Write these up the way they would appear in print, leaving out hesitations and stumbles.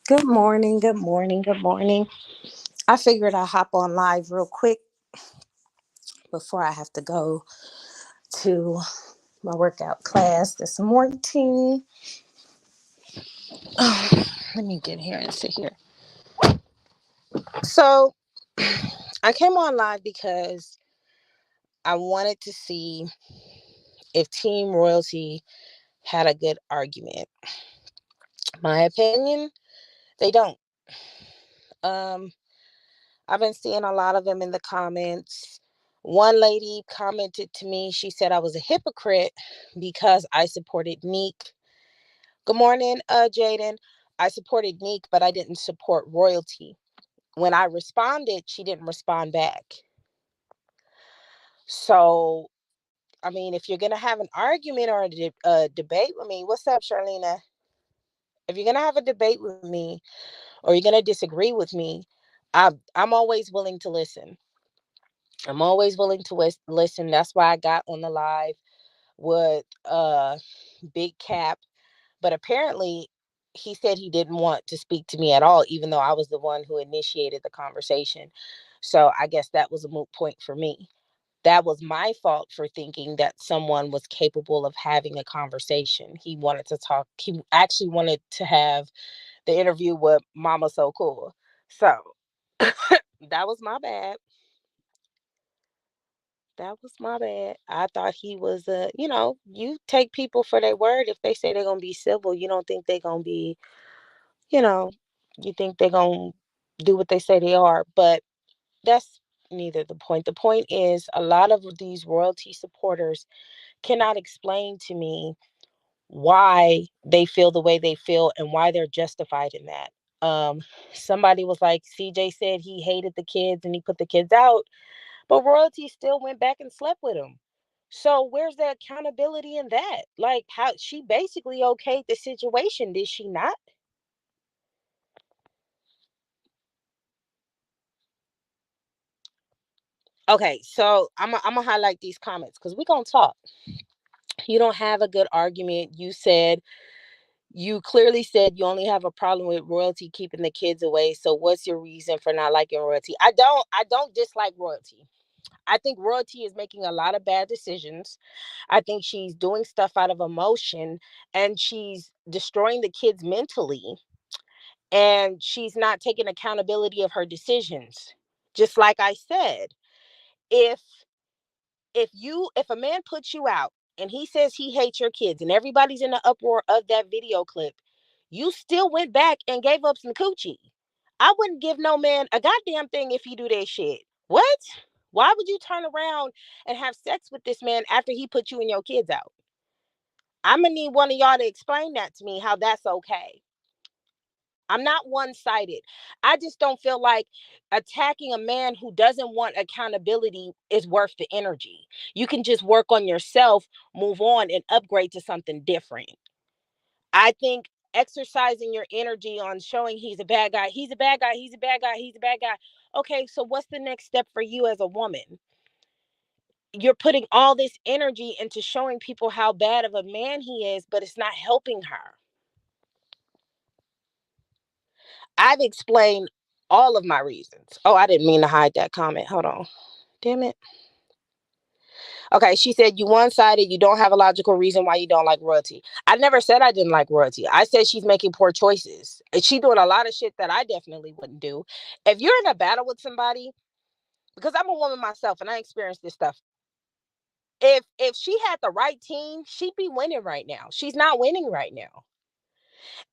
Good morning, good morning, good morning. I figured I'd hop on live real quick before I have to go to my workout class this morning. Let me get here and sit here. So, I came on live because I wanted to see if Team Royalty had a good argument. My opinion, they don't. Um, I've been seeing a lot of them in the comments. One lady commented to me, she said I was a hypocrite because I supported Neek. Good morning, Jaden. I supported Neek, but I didn't support Royalty. When I responded, she didn't respond back. So, I mean, if you're going to have an argument or a debate with me, what's up, Charlena? If you're going to have a debate with me or you're going to disagree with me, I'm always willing to listen. I'm always willing to listen. That's why I got on the live with Big Cap. But apparently, he said he didn't want to speak to me at all, even though I was the one who initiated the conversation. So I guess that was a moot point for me. That was my fault for thinking that someone was capable of having a conversation. He wanted to talk. He actually wanted to have the interview with Mama So Cool. So that was my bad. That was my bad. I thought he was you take people for their word. If they say they're gonna be civil, you don't think they're gonna be, you know, you think they're gonna do what they say they are. But that's neither the point. The point is a lot of these royalty supporters cannot explain to me why they feel the way they feel and why they're justified in that. Somebody was like, CJ said he hated the kids and he put the kids out, but royalty still went back and slept with him. So where's the accountability in that? Like, how she basically okayed the situation, did she not? Okay, so I'm gonna highlight these comments because we're gonna talk. You don't have a good argument. You clearly said you only have a problem with royalty keeping the kids away. So what's your reason for not liking royalty? I don't dislike royalty. I think royalty is making a lot of bad decisions. I think she's doing stuff out of emotion and she's destroying the kids mentally, and she's not taking accountability of her decisions. Just like I said, if if a man puts you out and he says he hates your kids and everybody's in the uproar of that video clip, you still went back and gave up some coochie. I wouldn't give no man a goddamn thing if he do that shit. What? Why would you turn around and have sex with this man after he put you and your kids out? I'm gonna need one of y'all to explain that to me, how that's okay. I'm not one sided. I just don't feel like attacking a man who doesn't want accountability is worth the energy. You can just work on yourself, move on, and upgrade to something different. I think exercising your energy on showing he's a bad guy, he's a bad guy, he's a bad guy, he's a bad guy. Okay, so what's the next step for you as a woman? You're putting all this energy into showing people how bad of a man he is, but it's not helping her. I've explained all of my reasons. Oh, I didn't mean to hide that comment. Hold on. Damn it. Okay, she said you one-sided, you don't have a logical reason why you don't like royalty. I never said I didn't like royalty. I said she's making poor choices. And she doing a lot of shit that I definitely wouldn't do. If you're in a battle with somebody, because I'm a woman myself and I experienced this stuff. If she had the right team, she'd be winning right now. She's not winning right now.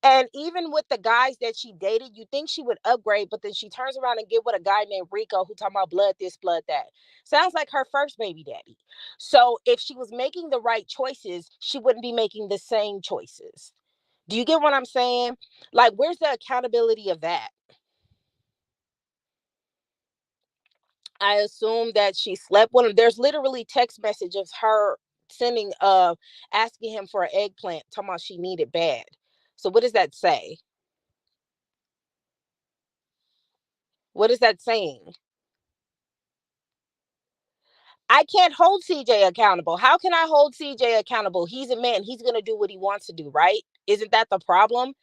And even with the guys that she dated, you think she would upgrade, but then she turns around and get with a guy named Rico who talking about blood this, blood that. Sounds like her first baby daddy. So if she was making the right choices, she wouldn't be making the same choices. Do you get what I'm saying? Like, where's the accountability of that? I assume that she slept with him. There's literally text messages her sending asking him for an eggplant, talking about she needed bad. So what does that say? What is that saying? I can't hold CJ accountable. How can I hold CJ accountable? He's a man. He's going to do what he wants to do, right? Isn't that the problem?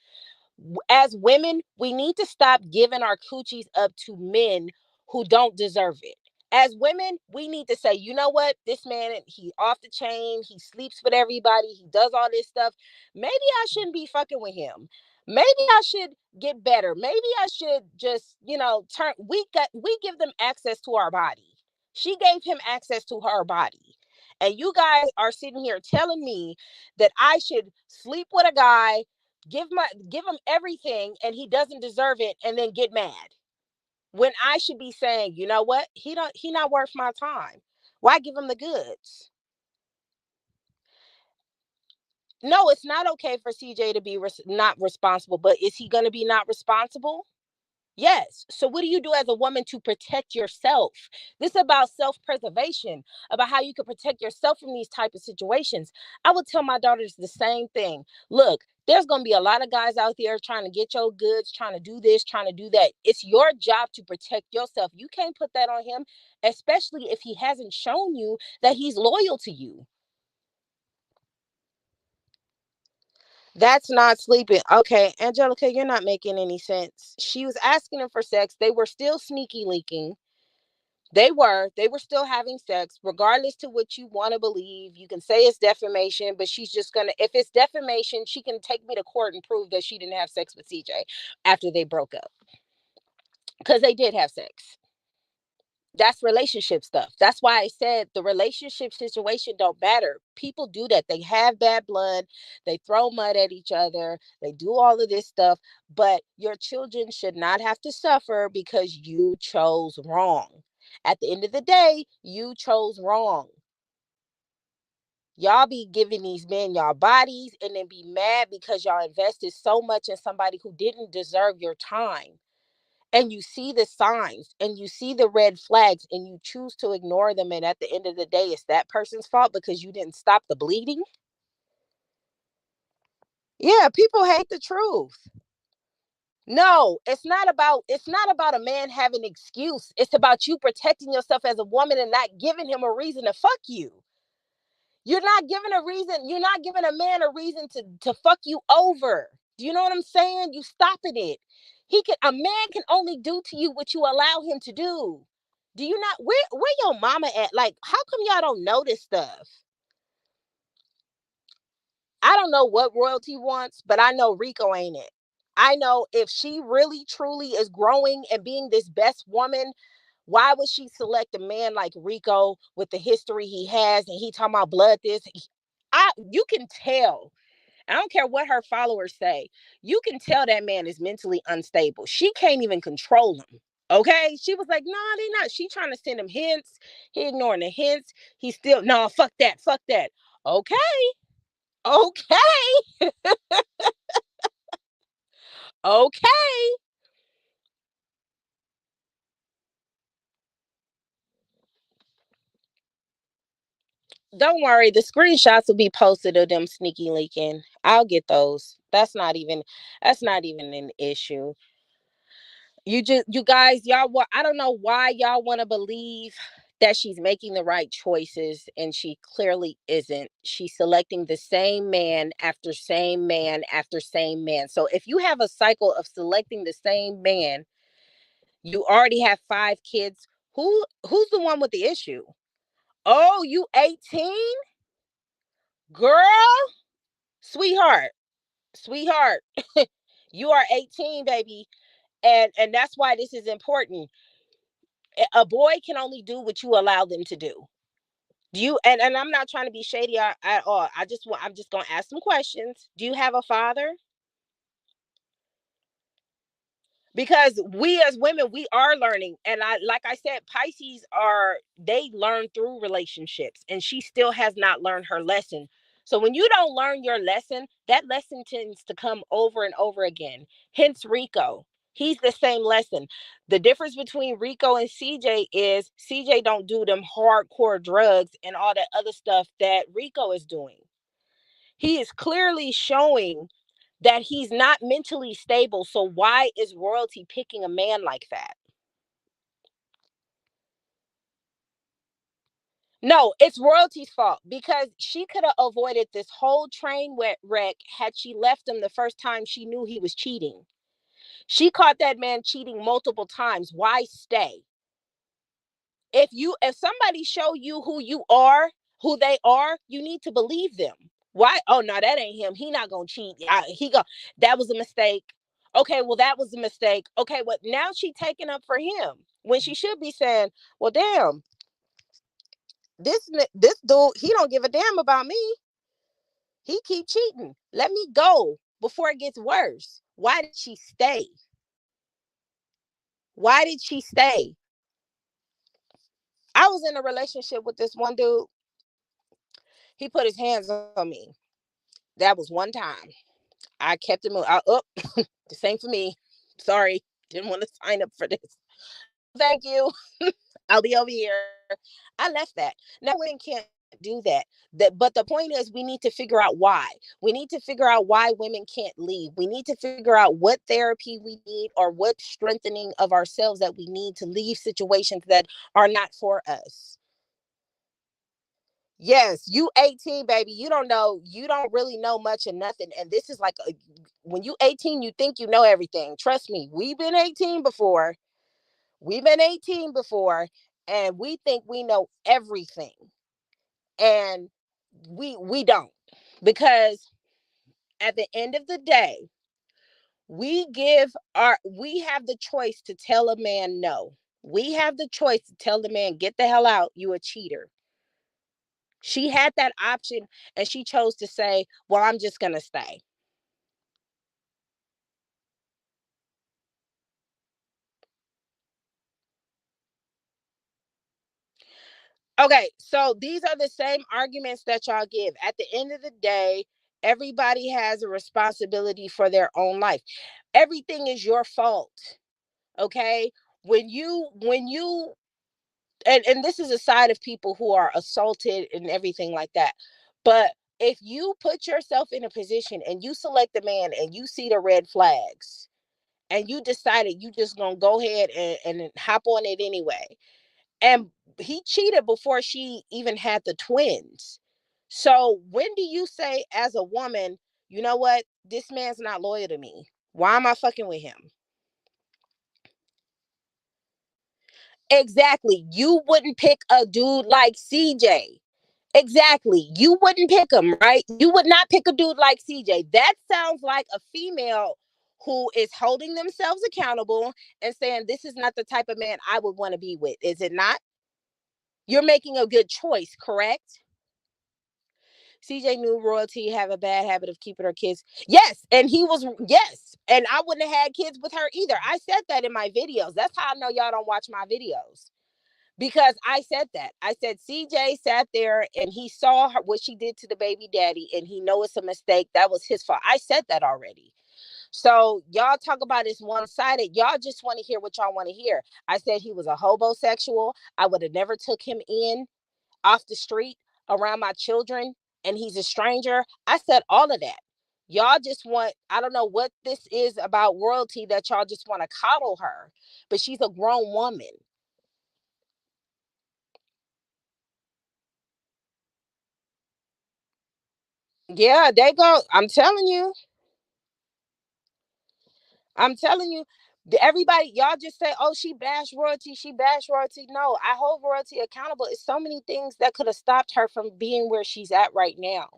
As women, we need to stop giving our coochies up to men who don't deserve it. As women, we need to say, you know what, this man, he off the chain, he sleeps with everybody, he does all this stuff. Maybe I shouldn't be fucking with him. Maybe I should get better. Maybe I should just, turn. We give them access to our body. She gave him access to her body. And you guys are sitting here telling me that I should sleep with a guy, give him everything, and he doesn't deserve it, and then get mad when I should be saying, you know what, he not worth my time. Why give him the goods? No, it's not okay for CJ to be not responsible, but is he going to be not responsible? Yes. So what do you do as a woman to protect yourself? This is about self-preservation, about how you can protect yourself from these type of situations. I would tell my daughters the same thing. Look, there's going to be a lot of guys out there trying to get your goods, trying to do this, trying to do that. It's your job to protect yourself. You can't put that on him, especially if he hasn't shown you that he's loyal to you. That's not sleeping. Okay, Angelica, you're not making any sense. She was asking him for sex. They were still sneaky leaking. They were still having sex, regardless to what you want to believe. You can say it's defamation, but she's just gonna, if it's defamation, she can take me to court and prove that she didn't have sex with CJ after they broke up. Because they did have sex. That's relationship stuff. That's why I said the relationship situation don't matter. People do that. They have bad blood, they throw mud at each other, they do all of this stuff, but your children should not have to suffer because you chose wrong. At the end of the day, you chose wrong. Y'all be giving these men y'all bodies and then be mad because y'all invested so much in somebody who didn't deserve your time, and you see the signs and you see the red flags and you choose to ignore them, and at the end of the day it's that person's fault because you didn't stop the bleeding. Yeah, people hate the truth. No, it's not about a man having an excuse. It's about you protecting yourself as a woman and not giving him a reason to fuck you. You're not giving a man a reason to fuck you over. Do you know what I'm saying? You stopping it. A man can only do to you what you allow him to do. Do you not, where your mama at? Like, how come y'all don't know this stuff? I don't know what royalty wants, but I know Rico ain't it. I know if she really truly is growing and being this best woman, why would she select a man like Rico with the history he has and he talking about blood this? You can tell. I don't care what her followers say. You can tell that man is mentally unstable. She can't even control him. Okay. She was like, nah, they not. She trying to send him hints. He ignoring the hints. He still, no, fuck that. Fuck that. Okay. Okay. Okay. Don't worry. The screenshots will be posted of them sneaky leaking. I'll get those. That's not even an issue. You guys, I don't know why y'all want to believe that she's making the right choices, and she clearly isn't. She's selecting the same man after same man after same man. So if you have a cycle of selecting the same man, you already have 5 kids. Who's the one with the issue? Oh, you 18? Girl, sweetheart, sweetheart. You are 18, baby. And that's why this is important. A boy can only do what you allow them to do. Do you, and I'm not trying to be shady at all. I'm just gonna ask some questions. Do you have a father? Because we as women, we are learning, and I like I said, Pisces are, they learn through relationships, and she still has not learned her lesson. So when you don't learn your lesson, that lesson tends to come over and over again. Hence Rico, he's the same lesson. The difference between Rico and CJ is CJ don't do them hardcore drugs and all that other stuff that Rico is doing. He is clearly showing that he's not mentally stable. So why is royalty picking a man like that? No, it's Royalty's fault because she could have avoided this whole train wreck had she left him the first time she knew he was cheating. She caught that man cheating multiple times. Why stay? If somebody show you who they are, you need to believe them. Why? Oh no, that ain't him. He not gonna cheat. That was a mistake. Okay, well that was a mistake. Okay, well now she taking up for him when she should be saying, well, damn, this dude, he don't give a damn about me. He keep cheating. Let me go before it gets worse. Why did she stay? Why did she stay? I was in a relationship with this one dude. He put his hands on me. That was one time. I kept him up. The same for me. Sorry. Didn't want to sign up for this. Thank you. I'll be over here. I left that. Now women can't do that. But the point is we need to figure out why. We need to figure out why women can't leave. We need to figure out what therapy we need or what strengthening of ourselves that we need to leave situations that are not for us. Yes, you 18, baby. You don't really know much of nothing. And this is like when you 18, you think you know everything. Trust me, we've been 18 before. We've been 18 before, and we think we know everything. And we don't. Because at the end of the day, we have the choice to tell a man no. We have the choice to tell the man, get the hell out, you a cheater. She had that option and she chose to say, well, I'm just going to stay. Okay, so these are the same arguments that y'all give. At the end of the day, everybody has a responsibility for their own life. Everything is your fault. Okay? When you and this is a side of people who are assaulted and everything like that. But if you put yourself in a position and you select a man and you see the red flags and you decided you just gonna go ahead and hop on it anyway, and he cheated before she even had the twins. So when do you say as a woman, you know what, this man's not loyal to me, why am I fucking with him? Exactly, you wouldn't pick a dude like CJ. Exactly. You wouldn't pick him, right? You would not pick a dude like CJ. That sounds like a female who is holding themselves accountable and saying, this is not the type of man I would want to be with. Is it not? You're making a good choice, correct? CJ knew Royalty have a bad habit of keeping her kids. Yes. And yes. And I wouldn't have had kids with her either. I said that in my videos. That's how I know y'all don't watch my videos. Because I said that. I said CJ sat there and he saw her, what she did to the baby daddy, and he know it's a mistake. That was his fault. I said that already. So y'all talk about it's one-sided. Y'all just want to hear what y'all want to hear. I said he was a homosexual. I would have never took him in off the street around my children, and he's a stranger. I said all of that. Y'all just want, I don't know what this is about Royalty that y'all just want to coddle her, but she's a grown woman. Yeah, they go. I'm telling you, everybody, y'all just say, oh, she bashed Royalty, she bashed Royalty. No, I hold Royalty accountable. It's so many things that could have stopped her from being where she's at right now.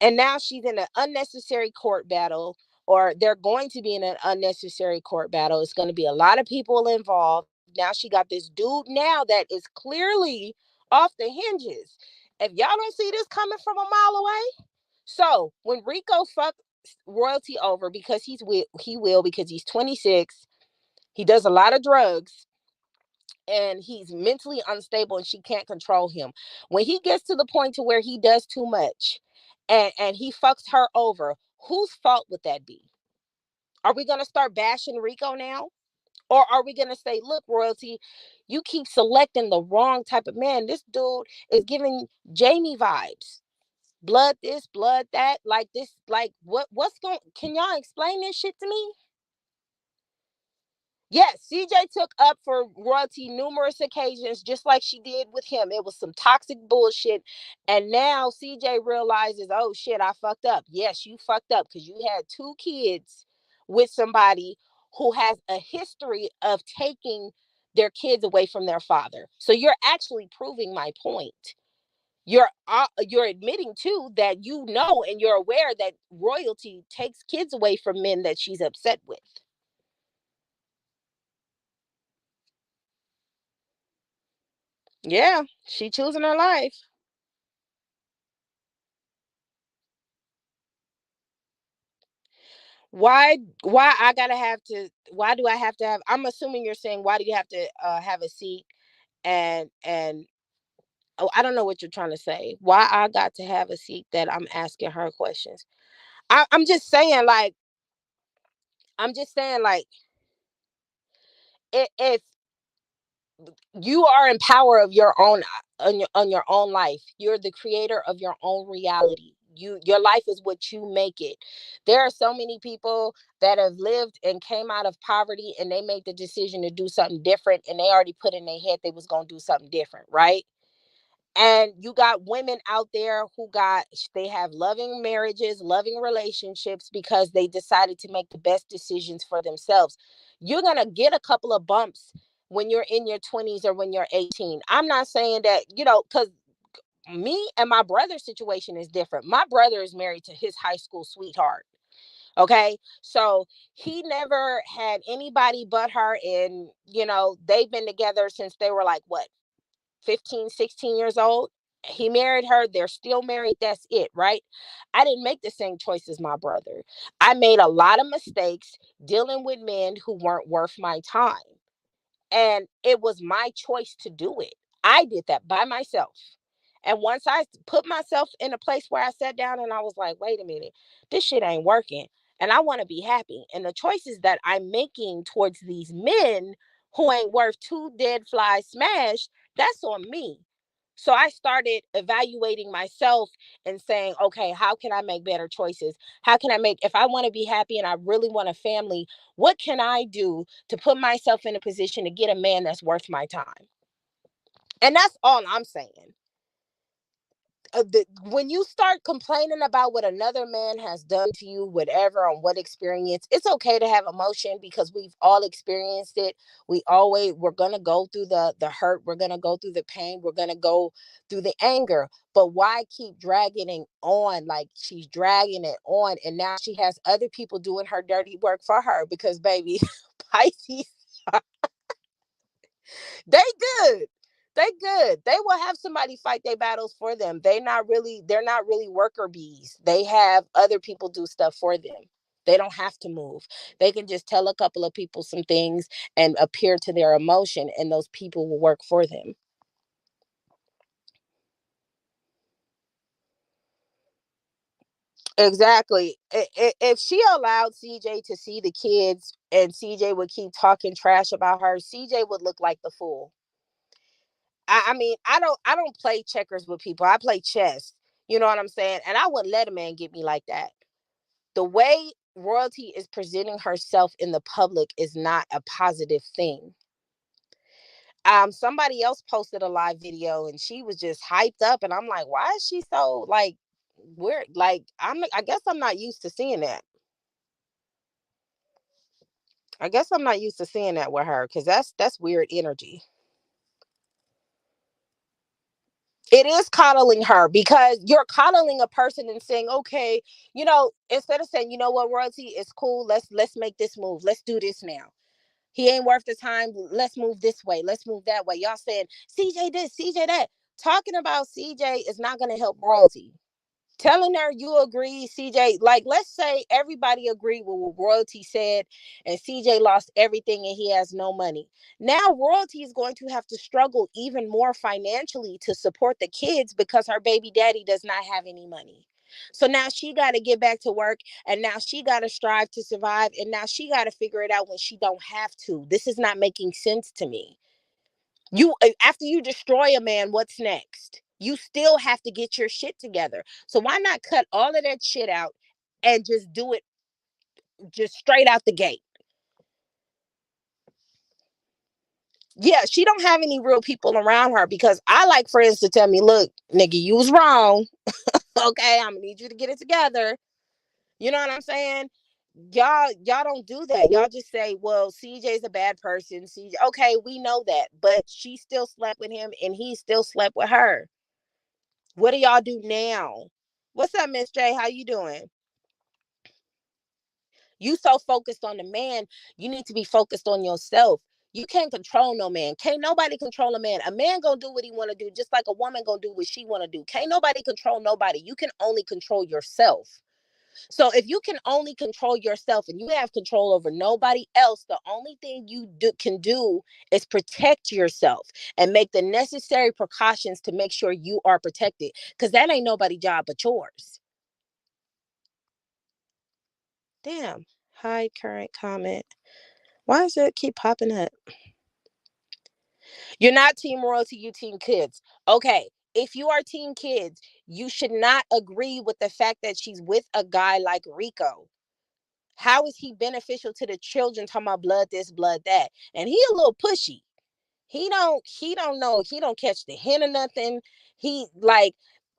And now she's in an unnecessary court battle, or they're going to be in an unnecessary court battle. It's going to be a lot of people involved. Now she got this dude now that is clearly off the hinges. If y'all don't see this coming from a mile away, so when Rico fucked Royalty over, because he will, because he's 26, he does a lot of drugs, and he's mentally unstable, and she can't control him. When he gets to the point to where he does too much, and he fucks her over, whose fault would that be? Are we gonna start bashing Rico now? Or are we gonna say, look, Royalty, you keep selecting the wrong type of man. This dude is giving Jamie vibes. Blood this, blood that, like this, like what's going, can y'all explain this shit to me? Yes, CJ took up for royalty numerous occasions, just like she did with him. It was some toxic bullshit. And now CJ realizes, oh shit, I fucked up. Yes, you fucked up because you had two kids with somebody who has a history of taking their kids away from their father. So you're actually proving my point. You're admitting too that you know and you're aware that royalty takes kids away from men that she's upset with. Yeah, she choosing her life. Why I gotta have to why do I have to have I'm assuming you're saying why do you have to have a seat and oh I don't know what you're trying to say. Why I got to have a seat that I'm asking her questions. I'm just saying like I'm just saying like if you are in power of your own on your own life. You're the creator of your own reality. Your life is what you make it. There are so many people that have lived and came out of poverty and they made the decision to do something different and they already put in their head they was going to do something different, right? And you got women out there who got they have loving marriages, loving relationships because they decided to make the best decisions for themselves. You're going to get a couple of bumps when you're in your 20s or when you're 18. I'm not saying that, cuz me and my brother's situation is different. My brother is married to his high school sweetheart. Okay. So he never had anybody but her. And, they've been together since they were like, what, 15, 16 years old. He married her. They're still married. That's it, right? I didn't make the same choice as my brother. I made a lot of mistakes dealing with men who weren't worth my time. And it was my choice to do it. I did that by myself. And once I put myself in a place where I sat down and I was like, wait a minute, this shit ain't working. And I want to be happy. And the choices that I'm making towards these men who ain't worth two dead flies smashed, that's on me. So I started evaluating myself and saying, okay, how can I make better choices? How can I make, if I want to be happy and I really want a family, what can I do to put myself in a position to get a man that's worth my time? And that's all I'm saying. When you start complaining about what another man has done to you, whatever, on what experience, it's okay to have emotion because we've all experienced it. We're gonna go through the hurt, we're gonna go through the pain, we're gonna go through the anger. But why keep dragging it on? Like she's dragging it on, and now she has other people doing her dirty work for her because baby, Pisces, they good. They good. They will have somebody fight their battles for them. They're not really worker bees. They have other people do stuff for them. They don't have to move. They can just tell a couple of people some things and appear to their emotion and those people will work for them. Exactly. If she allowed CJ to see the kids and CJ would keep talking trash about her, CJ would look like the fool. I mean, I don't play checkers with people. I play chess. You know what I'm saying? And I wouldn't let a man get me like that. The way royalty is presenting herself in the public is not a positive thing. Somebody else posted a live video and she was just hyped up and I'm like, why is she so like weird? Like I guess I'm not used to seeing that. I guess I'm not used to seeing that with her because that's weird energy. It is coddling her because you're coddling a person and saying, okay, instead of saying, you know what, royalty is cool. Let's make this move. Let's do this now. He ain't worth the time. Let's move this way. Let's move that way. Y'all saying CJ this, CJ that. Talking about CJ is not going to help royalty. Telling her you agree, CJ, like let's say everybody agreed with what royalty said and CJ lost everything and he has no money. Now royalty is going to have to struggle even more financially to support the kids because her baby daddy does not have any money. So now she got to get back to work and now she got to strive to survive and now she got to figure it out when she don't have to. This is not making sense to me. After you destroy a man, what's next? You still have to get your shit together. So why not cut all of that shit out and just do it just straight out the gate? Yeah, she don't have any real people around her, because I like friends to tell me, look, nigga, you was wrong. Okay, I'm gonna need you to get it together. You know what I'm saying? Y'all don't do that. Y'all just say, well, CJ's a bad person. CJ, okay, we know that, but she still slept with him and he still slept with her. What do y'all do now? What's up, Miss J? How you doing? You so focused on the man, you need to be focused on yourself. You can't control no man. Can't nobody control a man. A man gonna do what he wanna do, just like a woman gonna do what she wanna do. Can't nobody control nobody. You can only control yourself. So if you can only control yourself and you have control over nobody else, the only thing can do is protect yourself and make the necessary precautions to make sure you are protected. Because that ain't nobody's job but yours. Damn. Hide current comment. Why does it keep popping up? You're not team royalty, you team kids. Okay. If you are team kids, you should not agree with the fact that she's with a guy like Rico. How is he beneficial to the children? Talking about blood this, blood that. And he a little pushy. He don't know, he don't catch the hint of nothing. He like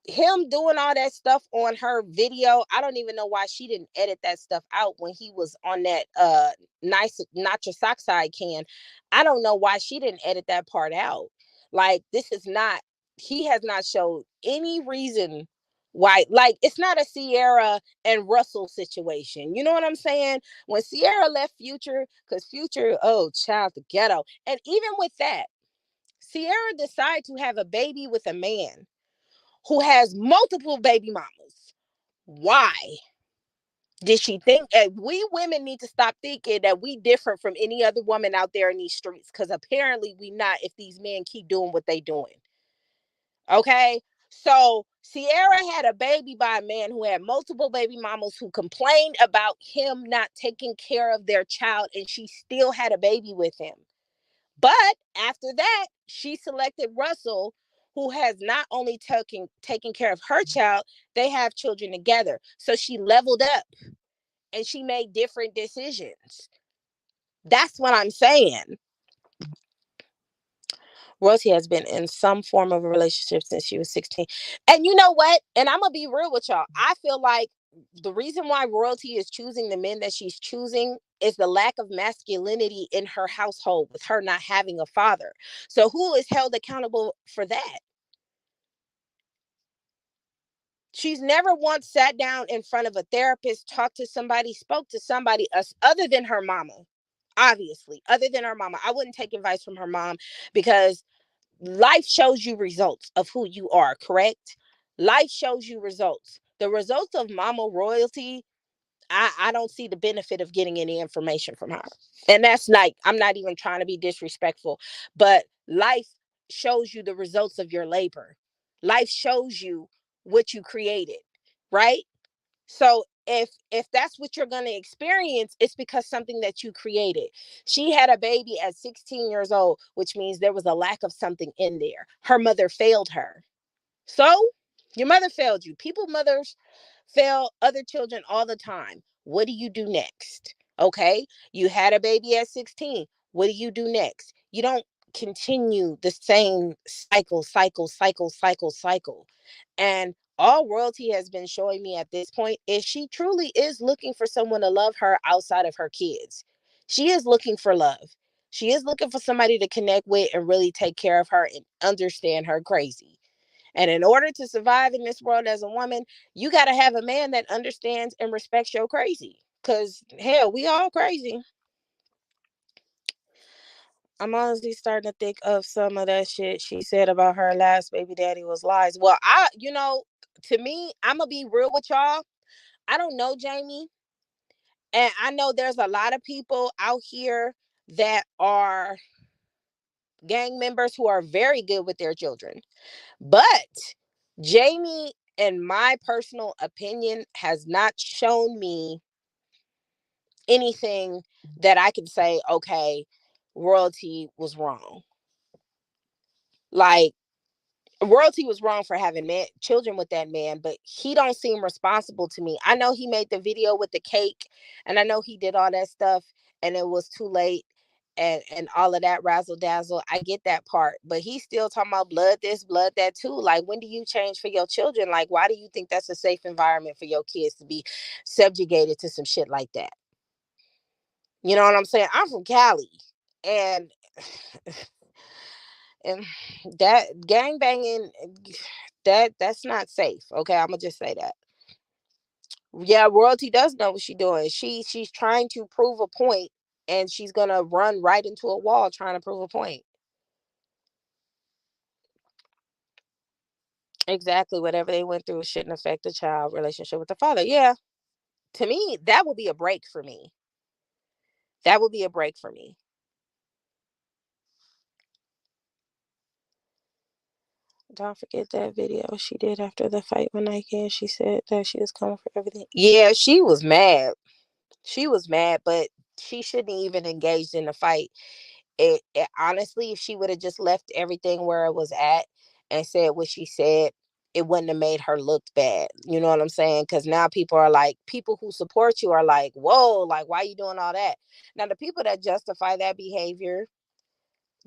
him doing all that stuff on her video. I don't even know why she didn't edit that stuff out when he was on that nice not your sockside can. I don't know why she didn't edit that part out. Like, this is not, he has not showed any reason why. Like, it's not a Sierra and Russell situation. You know what I'm saying? When Sierra left Future, because Future, oh child, the ghetto. And even with that, Sierra decided to have a baby with a man who has multiple baby mamas. Why did she think? We women need to stop thinking that we different from any other woman out there in these streets, because apparently we not, if these men keep doing what they doing. Okay. So Sierra had a baby by a man who had multiple baby mamas who complained about him not taking care of their child, and she still had a baby with him. But after that, she selected Russell, who has not only taken care of her child, they have children together. So she leveled up and she made different decisions. That's what I'm saying. Rosie has been in some form of a relationship since she was 16. And you know what? And I'm going to be real with y'all. I feel like the reason why Royalty is choosing the men that she's choosing is the lack of masculinity in her household, with her not having a father. So who is held accountable for that? She's never once sat down in front of a therapist, talked to somebody, spoke to somebody else other than her mama. Obviously, other than her mama. I wouldn't take advice from her mom, because life shows you results of who you are, correct? Life shows you results. The results of Mama Royalty, I don't see the benefit of getting any information from her. And that's like, I'm not even trying to be disrespectful, but life shows you the results of your labor. Life shows you what you created, right? So if that's what you're going to experience, it's because something that you created. She had a baby at 16 years old, which means there was a lack of something in there. Her mother failed her. So your mother failed you. People mothers fail other children all the time. What do you do next? Okay, you had a baby at 16. What do you do next? You don't continue the same cycle. And all Royalty has been showing me at this point is she truly is looking for someone to love her outside of her kids. She is looking for love. She is looking for somebody to connect with and really take care of her and understand her crazy. And in order to survive in this world as a woman, you got to have a man that understands and respects your crazy. Because, hell, we all crazy. I'm honestly starting to think of some of that shit she said about her last baby daddy was lies. Well, to me, I'm going to be real with y'all. I don't know Jamie. And I know there's a lot of people out here that are gang members who are very good with their children. But Jamie, in my personal opinion, has not shown me anything that I can say, okay, Royalty was wrong. Like, Royalty was wrong for having children with that man, but he don't seem responsible to me. I know he made the video with the cake, and I know he did all that stuff, and it was too late. and all of that razzle dazzle. I get that part, but he's still talking about blood this, blood that too. Like, when do you change for your children? Like, why do you think that's a safe environment for your kids to be subjugated to some shit like that? You know what I'm saying? I'm from Cali, and and that gang banging, that's not safe. Okay, I'm gonna just say that. Yeah, royalty does know what she's doing. She's trying to prove a point, and she's gonna run right into a wall trying to prove a point. Exactly. Whatever they went through shouldn't affect the child relationship with the father. Yeah. To me, that would be a break for me. That would be a break for me. Don't forget that video she did after the fight with Nike, and she said that she was coming for everything. Yeah, she was mad. She was mad, but she shouldn't even engaged in the fight. It honestly, if she would have just left everything where it was at and said what she said, it wouldn't have made her look bad. You know what I'm saying? Because now people are like, people who support you are like, whoa, like, why are you doing all that? Now, the people that justify that behavior,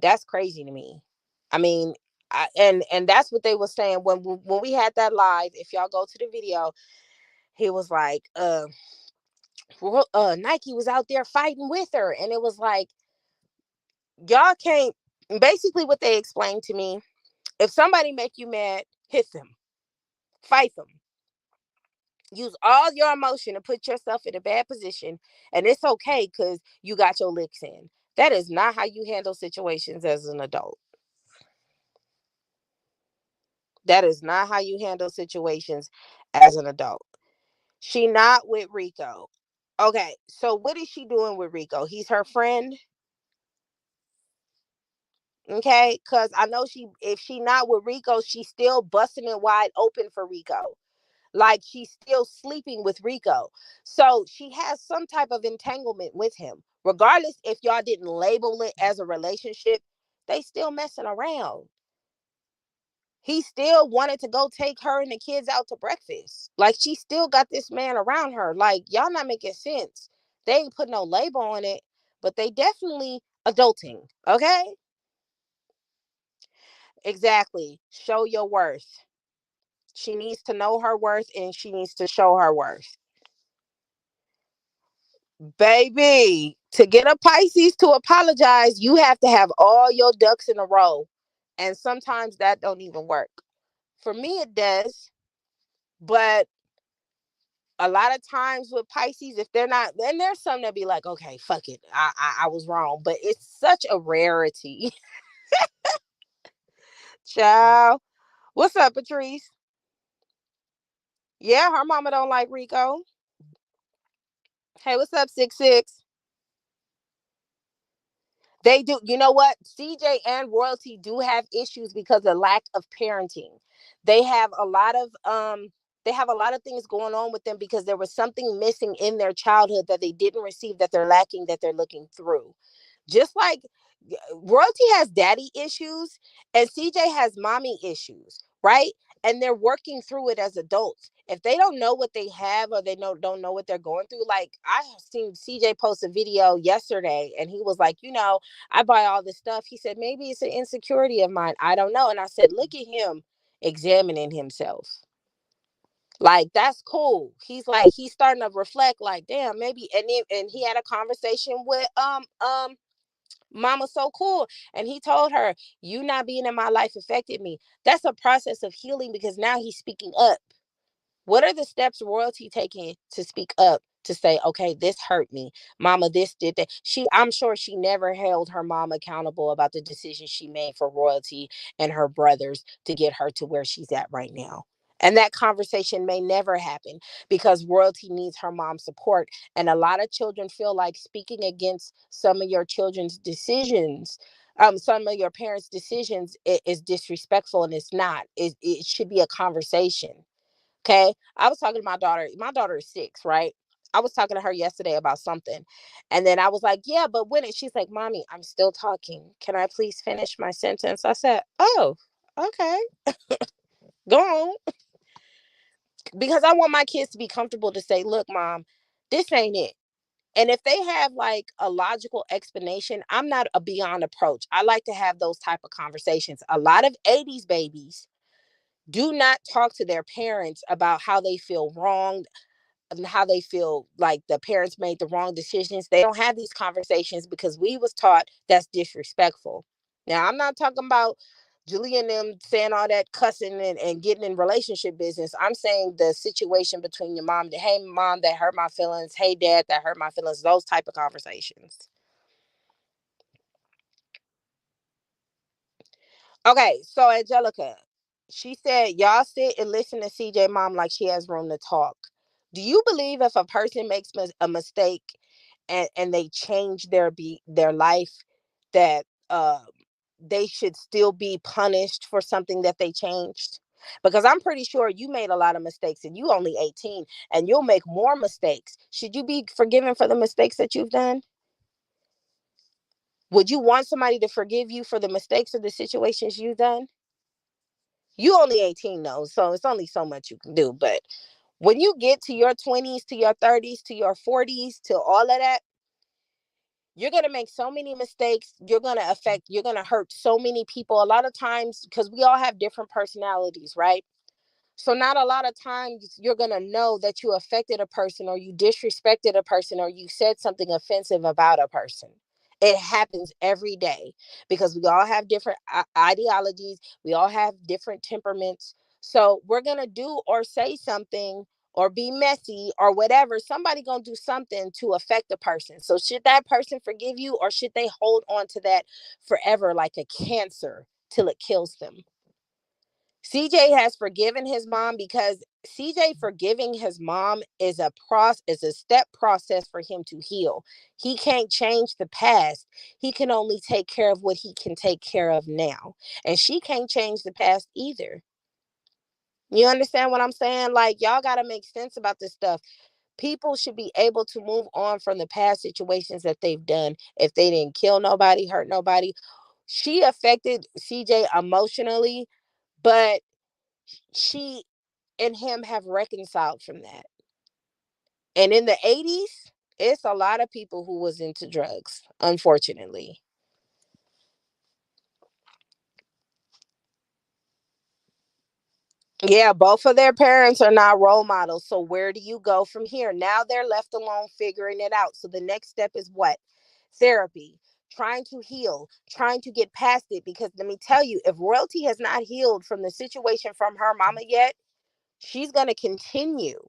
that's crazy to me. I mean, and that's what they were saying when we had that live. If y'all go to the video, he was like, Nike was out there fighting with her, and it was like, y'all can't. Basically, what they explained to me: if somebody make you mad, hit them, fight them, use all your emotion to put yourself in a bad position, and it's okay because you got your licks in. That is not how you handle situations as an adult. That is not how you handle situations as an adult. She not with Rico. Okay, so what is she doing with Rico? He's her friend. Okay, because I know if she not with Rico, she's still busting it wide open for Rico. Like, she's still sleeping with Rico. So she has some type of entanglement with him. Regardless if y'all didn't label it as a relationship, they still messing around. He still wanted to go take her and the kids out to breakfast. Like, she still got this man around her. Like, y'all not making sense. They ain't put no label on it, but they definitely adulting. Okay? Exactly. Show your worth. She needs to know her worth, and she needs to show her worth. Baby, to get a Pisces to apologize, you have to have all your ducks in a row. And sometimes that don't even work. For me, it does. But a lot of times with Pisces, if they're not, then there's some that be like, okay, fuck it. I was wrong. But it's such a rarity. Child. What's up, Patrice? Yeah, her mama don't like Rico. Hey, what's up, 6'6"? They do. You know what? CJ and Royalty do have issues because of lack of parenting. They have a lot of they have a lot of things going on with them because there was something missing in their childhood that they didn't receive, that they're lacking, that they're looking through. Just like Royalty has daddy issues and CJ has mommy issues, right? And they're working through it as adults. If they don't know what they have, or they don't know what they're going through, like, I seen CJ post a video yesterday and he was like, I buy all this stuff. He said, maybe it's an insecurity of mine. I don't know. And I said, look at him examining himself. Like, that's cool. He's like, he's starting to reflect, like, damn, maybe. And he had a conversation with Mama So Cool, and he told her, you not being in my life affected me. That's a process of healing because now he's speaking up. What are the steps Royalty taking to speak up, to say, okay, this hurt me, Mama, this did that? I'm sure she never held her mom accountable about the decision she made for Royalty and her brothers to get her to where she's at right now. And that conversation may never happen because Royalty needs her mom's support. And a lot of children feel like speaking against some of your children's decisions, some of your parents' decisions, is disrespectful, and it's not. It should be a conversation. Okay. I was talking to my daughter. My daughter is 6, right? I was talking to her yesterday about something. And then I was like, yeah, but when it, she's like, Mommy, I'm still talking. Can I please finish my sentence? I said, oh, okay, go on. Because I want my kids to be comfortable to say, look, Mom, this ain't it. And if they have like a logical explanation, I'm not a beyond approach. I like to have those type of conversations. A lot of 80s babies do not talk to their parents about how they feel wrong and how they feel like the parents made the wrong decisions. They don't have these conversations because we was taught that's disrespectful. Now, I'm not talking about Julie and them saying all that cussing and getting in relationship business. I'm saying the situation between your mom, hey mom, that hurt my feelings. Hey dad, that hurt my feelings. Those type of conversations. Okay, so Angelica, she said y'all sit and listen to CJ mom like she has room to talk. Do you believe if a person makes a mistake and they change their life that they should still be punished for something that they changed? Because I'm pretty sure you made a lot of mistakes and you only 18 and you'll make more mistakes. Should you be forgiven for the mistakes that you've done? Would you want somebody to forgive you for the mistakes or the situations you've done? You only 18 though, so it's only so much you can do. But when you get to your 20s, to your 30s, to your 40s, to all of that, you're going to make so many mistakes. You're going to hurt so many people. A lot of times, because we all have different personalities, right? So not a lot of times you're going to know that you affected a person or you disrespected a person or you said something offensive about a person. It happens every day because we all have different ideologies. We all have different temperaments. So we're going to do or say something or be messy or whatever. Somebody going to do something to affect a person. So should that person forgive you or should they hold on to that forever like a cancer till it kills them? CJ has forgiven his mom because CJ forgiving his mom is a step process for him to heal. He can't change the past. He can only take care of what he can take care of now. And she can't change the past either. You understand what I'm saying? Like y'all got to make sense about this stuff. People should be able to move on from the past situations that they've done if they didn't kill nobody, hurt nobody. She affected CJ emotionally, but she and him have reconciled from that. And in the 80s, it's a lot of people who was into drugs, unfortunately. Yeah, both of their parents are not role models. So where do you go from here? Now they're left alone figuring it out. So the next step is what? Therapy. Trying to heal, trying to get past it. Because let me tell you, if royalty has not healed from the situation from her mama yet, she's going to continuously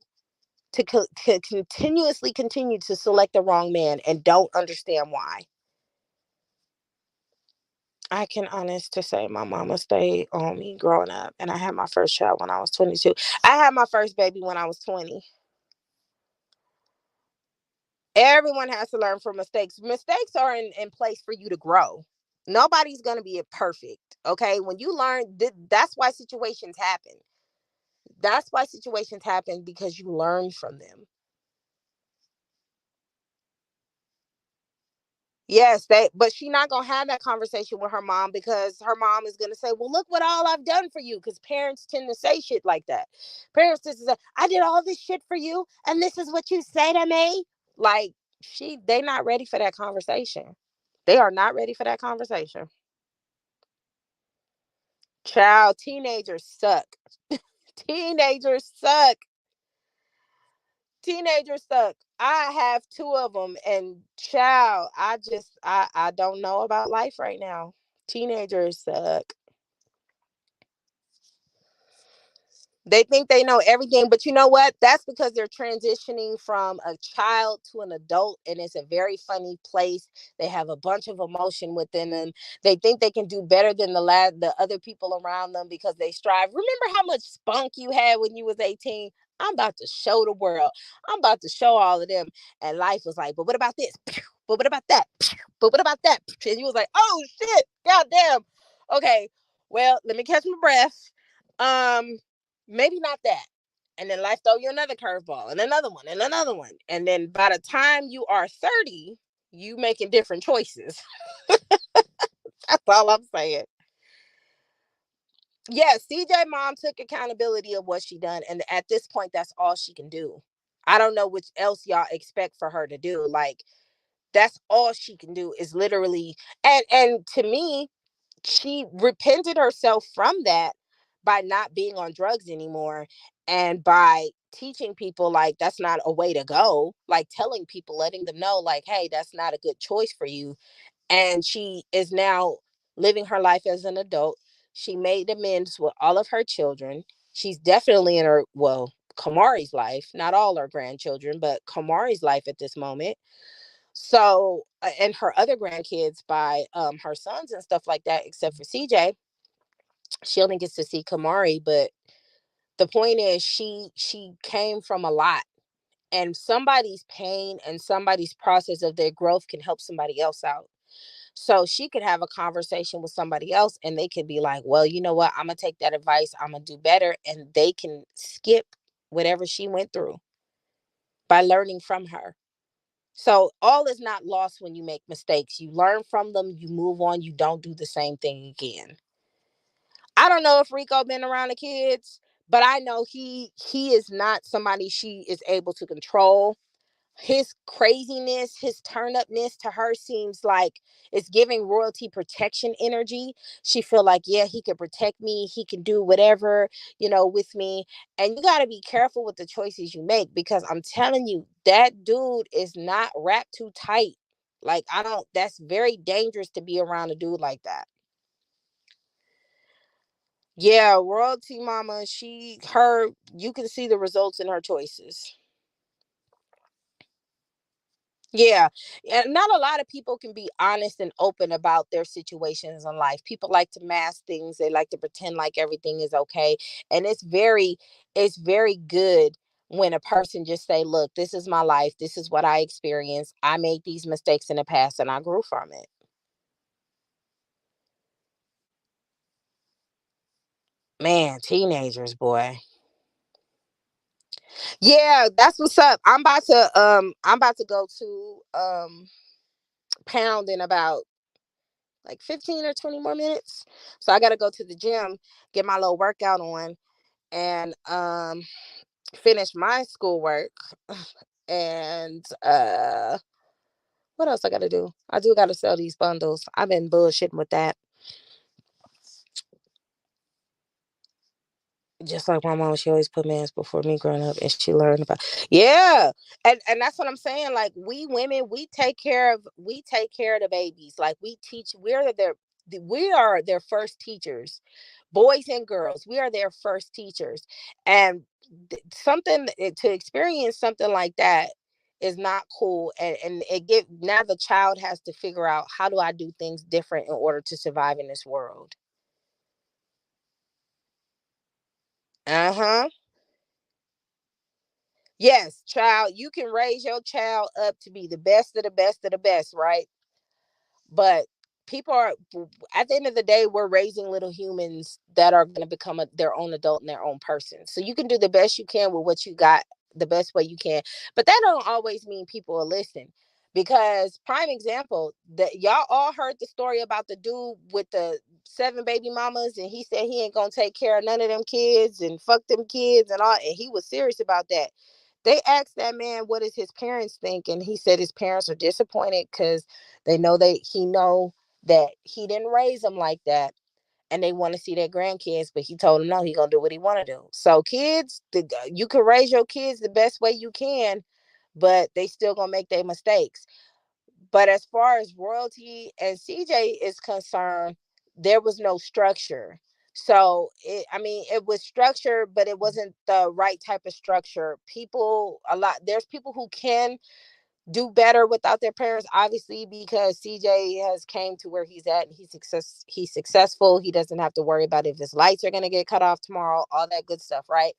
continue to select the wrong man and don't understand why. I can honest to say my mama stayed on me growing up, and I had my first child when I was 22. I had my first baby when I was 20. Everyone has to learn from mistakes. Mistakes are in place for you to grow. Nobody's going to be perfect. Okay. When you learn, that's why situations happen. That's why situations happen because you learn from them. Yes, but she not gonna have that conversation with her mom because her mom is gonna say, "Well, look what all I've done for you." Because parents tend to say shit like that. Parents just say, "I did all this shit for you, and this is what you say to me." Like they not ready for that conversation. They are not ready for that conversation. Child, teenagers suck. Teenagers suck. Teenagers suck. I have two of them, and child, I don't know about life right now. Teenagers suck. They think they know everything, but you know what? That's because they're transitioning from a child to an adult, and it's a very funny place. They have a bunch of emotion within them. They think they can do better than the other people around them because they strive. Remember how much spunk you had when you was 18? I'm about to show the world. I'm about to show all of them. And life was like, but what about this? But what about that? But what about that? And you was like, oh shit, goddamn. Okay, well, let me catch my breath. Um, Maybe not that. And then life throw you another curveball and another one and another one. And then by the time you are 30, you making different choices. That's all I'm saying. Yeah, CJ mom took accountability of what she done. And at this point, that's all she can do. I don't know what else y'all expect for her to do. Like, that's all she can do is literally, and to me, she repented herself from that by not being on drugs anymore, and by teaching people like that's not a way to go, like telling people, letting them know like, hey, that's not a good choice for you. And she is now living her life as an adult. She made amends with all of her children. She's definitely in her, well, Kamari's life, not all her grandchildren, but Kamari's life at this moment. So, and her other grandkids by her sons and stuff like that, except for CJ, she only gets to see Kamari. But the point is, she came from a lot, and somebody's pain and somebody's process of their growth can help somebody else out. So she could have a conversation with somebody else and they could be like, well, you know what? I'm going to take that advice. I'm going to do better. And they can skip whatever she went through by learning from her. So all is not lost when you make mistakes. You learn from them, you move on, you don't do the same thing again. I don't know if Rico been around the kids, but I know he is not somebody she is able to control. His craziness, his turn upness to her seems like it's giving royalty protection energy. She feel like, yeah, he can protect me. He can do whatever, with me. And you got to be careful with the choices you make, because I'm telling you, that dude is not wrapped too tight. Like, I don't, that's very dangerous to be around a dude like that. Yeah, royalty mama, you can see the results in her choices. Yeah. And not a lot of people can be honest and open about their situations in life. People like to mask things. They like to pretend like everything is okay. And it's very good when a person just say, look, this is my life. This is what I experienced. I made these mistakes in the past and I grew from it. Man, teenagers, boy. Yeah, that's what's up. I'm about to go to Pound in about like 15 or 20 more minutes. So I got to go to the gym, get my little workout on, and finish my schoolwork. And what else I got to do? I do got to sell these bundles. I've been bullshitting with that. Just like my mom, she always put mans before me growing up, and she learned about, yeah, and that's what I'm saying. Like, we women, we take care of the babies. Like, we are their first teachers, boys and girls. We are their first teachers, and to experience something like that is not cool. And now the child has to figure out, how do I do things different in order to survive in this world. Uh huh. Yes, child, you can raise your child up to be the best of the best of the best, right? But people are, at the end of the day, we're raising little humans that are going to become their own adult and their own person. So you can do the best you can with what you got, the best way you can. But that don't always mean people will listen. Because prime example, that y'all all heard the story about the dude with the 7 baby mamas, and he said he ain't gonna take care of none of them kids and fuck them kids and all, and he was serious about that. They asked that man what does his parents think, and he said his parents are disappointed because they know that he didn't raise them like that, and they want to see their grandkids. But he told them no, he gonna do what he want to do. So kids, you can raise your kids the best way you can, but they still gonna make their mistakes. But as far as royalty and CJ is concerned, there was no structure. So it was structure, but it wasn't the right type of structure. There's people who can do better without their parents, obviously, because CJ has came to where he's at, and he's successful. He doesn't have to worry about if his lights are going to get cut off tomorrow, all that good stuff, right?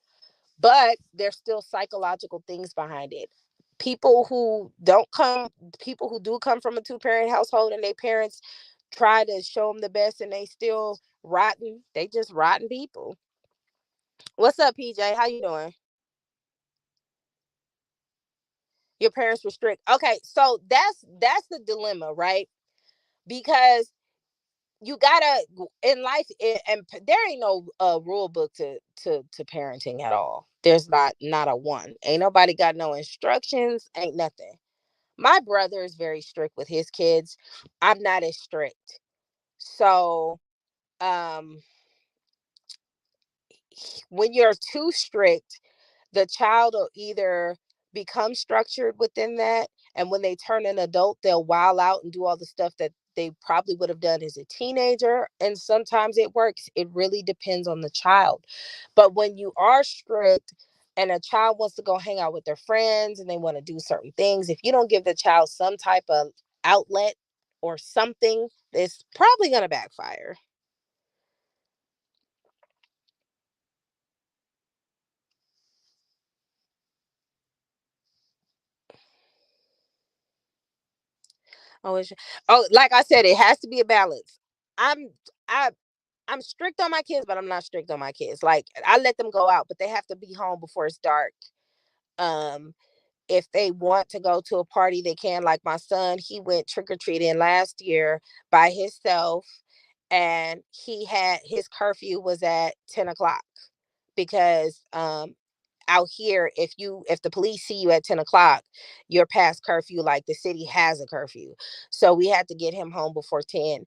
But there's still psychological things behind it. People who don't come, people who do come from a two-parent household, and their parents try to show them the best, and they still rotten. They just rotten people. What's up, PJ? How you doing? Your parents were strict. Okay, so that's the dilemma, right? Because you gotta in life, and there ain't no rule book to parenting at all. There's not a one. Ain't nobody got no instructions, ain't nothing. My brother is very strict with his kids. I'm not as strict. So um when you're too strict, the child will either become structured within that, and when they turn an adult, they'll wild out and do all the stuff that they probably would have done as a teenager. And sometimes it works. It really depends on the child. But when you are strict and a child wants to go hang out with their friends and they want to do certain things, if you don't give the child some type of outlet or something, it's probably going to backfire. Oh, like I said, it has to be a balance. I'm I I'm strict on my kids, but I'm not strict on my kids. Like, I let them go out, but they have to be home before it's dark. Um, if they want to go to a party, they can. Like my son, he went trick or treating last year by himself, and he had his curfew was at 10 o'clock, because out here, if the police see you at 10 o'clock, you're past curfew. Like, the city has a curfew, so we had to get him home before 10.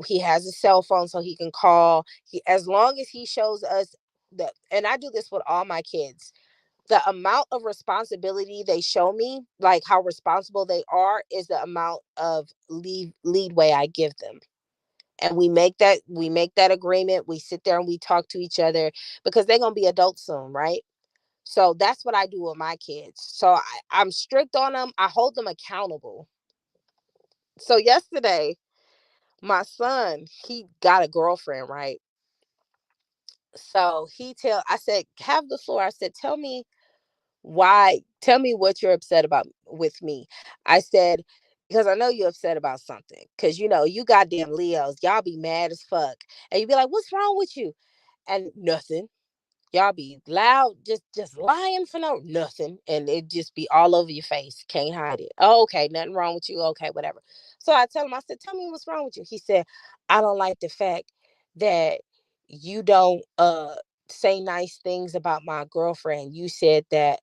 He has a cell phone so he can call. As long as he shows us the, and I do this with all my kids, the amount of responsibility they show me, like how responsible they are, is the amount of leadway I give them. And we make that agreement. We sit there and we talk to each other, because they're gonna be adults soon, right? So that's what I do with my kids. So I'm strict on them. I hold them accountable. So yesterday, my son, he got a girlfriend, right? So I said, have the floor. I said, tell me what you're upset about with me. I said, because I know you're upset about something. Because you goddamn Leos, y'all be mad as fuck. And you be like, what's wrong with you? And nothing. Y'all be loud, just lying for no nothing, and it just be all over your face. Can't hide it. Oh, okay, nothing wrong with you. Okay, whatever. So I tell him, I said, tell me what's wrong with you. He said, I don't like the fact that you don't say nice things about my girlfriend. You said that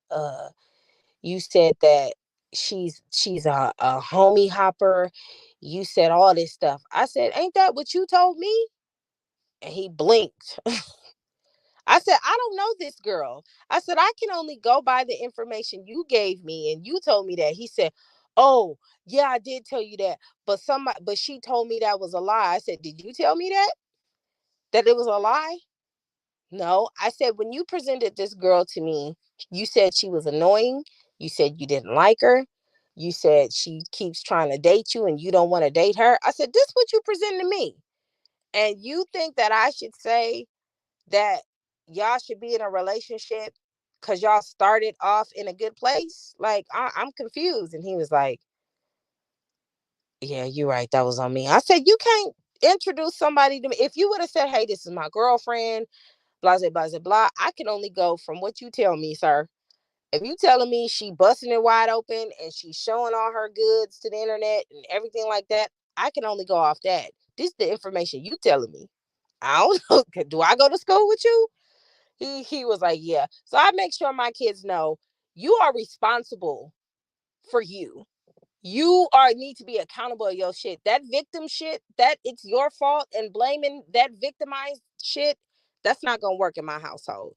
she's a homie hopper. You said all this stuff. I said, ain't that what you told me? And he blinked. I said, I don't know this girl. I said, I can only go by the information you gave me, and you told me that. He said, oh, yeah, I did tell you that. But she told me that was a lie. I said, did you tell me that? That it was a lie? No. I said, when you presented this girl to me, you said she was annoying. You said you didn't like her. You said she keeps trying to date you and you don't want to date her. I said, this is what you presented to me. And you think that I should say that y'all should be in a relationship because y'all started off in a good place? Like, I'm confused. And he was like, yeah, you're right. That was on me. I said, you can't introduce somebody to me. If you would have said, hey, this is my girlfriend, blah, blah, blah, blah, I can only go from what you tell me, sir. If you telling me she busting it wide open and she's showing all her goods to the internet and everything like that, I can only go off that. This is the information you telling me. I don't know. Do I go to school with you? He was like, yeah. So I make sure my kids know you are responsible for you. You are need to be accountable of your shit. That victim shit, that it's your fault, and blaming that victimized shit, that's not gonna work in my household.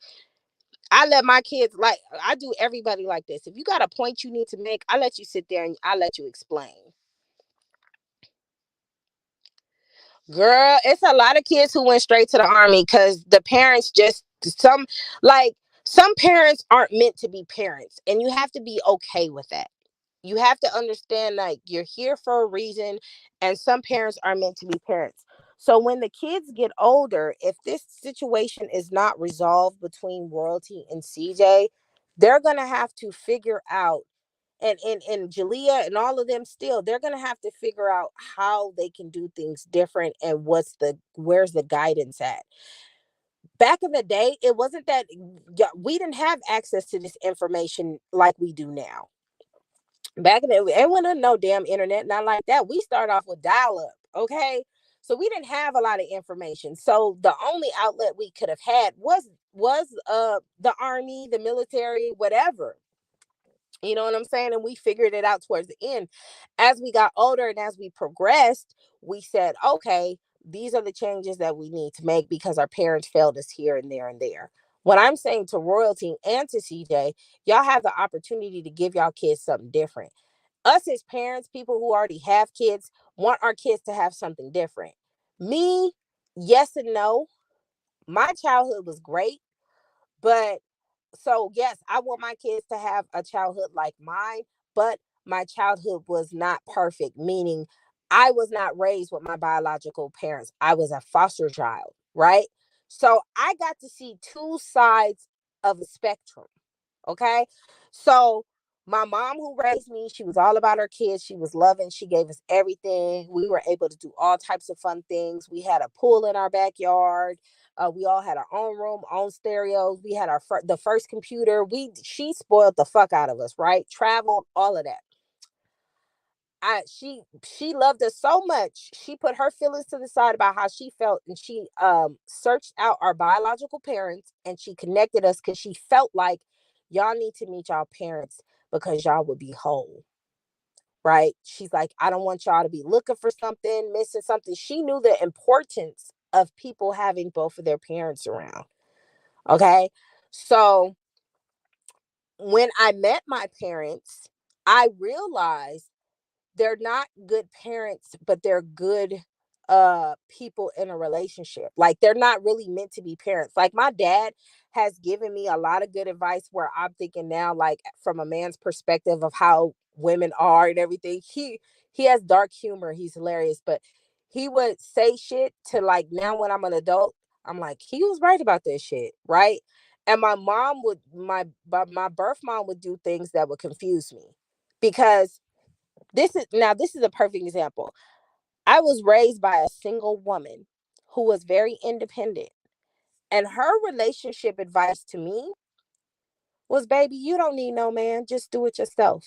I let my kids, like, I do everybody like this. If you got a point you need to make, I let you sit there and I let you explain. Girl, it's a lot of kids who went straight to the army because the parents just like some parents aren't meant to be parents, and you have to be okay with that. You have to understand, like, you're here for a reason, and some parents are meant to be parents. So when the kids get older, if this situation is not resolved between Royalty and CJ, they're gonna have to figure out, and Jalea and all of them, still they're gonna have to figure out how they can do things different, and where's the guidance at. Back in the day, it wasn't that, yeah, we didn't have access to this information like we do now. Back in the day, it wasn't no damn internet, not like that. We start off with dial up, okay? So we didn't have a lot of information. So the only outlet we could have had was the army, the military, whatever. You know what I'm saying? And we figured it out towards the end. As we got older and as we progressed, we said, okay, these are the changes that we need to make because our parents failed us here and there and there. What I'm saying to Royalty and to CJ, y'all have the opportunity to give y'all kids something different. Us as parents, people who already have kids, want our kids to have something different. Me, yes and no. My childhood was great, but so yes, I want my kids to have a childhood like mine, but my childhood was not perfect, meaning I was not raised with my biological parents. I was a foster child, right? So I got to see two sides of a spectrum. Okay. So my mom who raised me, she was all about her kids. She was loving. She gave us everything. We were able to do all types of fun things. We had a pool in our backyard. We all had our own room, own stereos. We had the first computer. She spoiled the fuck out of us, right? Traveled, all of that. She loved us so much. She put her feelings to the side about how she felt, and she searched out our biological parents, and she connected us because she felt like y'all need to meet y'all parents because y'all would be whole, right? She's like, I don't want y'all to be looking for something, missing something. She knew the importance of people having both of their parents around. Okay. So when I met my parents, I realized they're not good parents, but they're good people in a relationship. Like they're not really meant to be parents. Like my dad has given me a lot of good advice where I'm thinking now, like from a man's perspective of how women are and everything. He has dark humor. He's hilarious, but he would say shit to like now when I'm an adult, I'm like, he was right about this shit, right? And my mom would my birth mom would do things that would confuse me because this is a perfect example. I was raised by a single woman who was very independent. And her relationship advice to me was, baby, you don't need no man, just do it yourself.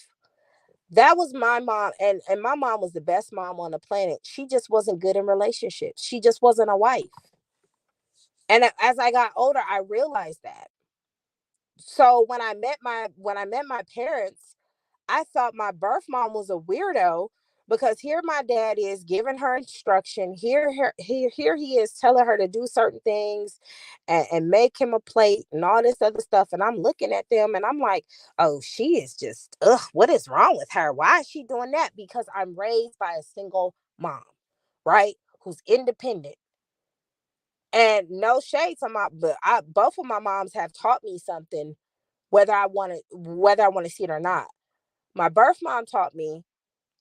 That was my mom, and my mom was the best mom on the planet. She just wasn't good in relationships. She just wasn't a wife. And as I got older, I realized that. So when I met my parents, I thought my birth mom was a weirdo because here my dad is giving her instruction. Here he is telling her to do certain things and make him a plate and all this other stuff. And I'm looking at them and I'm like, oh, she is just, ugh, what is wrong with her? Why is she doing that? Because I'm raised by a single mom, right? Who's independent. And no shade to but both of my moms have taught me something, whether I want to see it or not. My birth mom taught me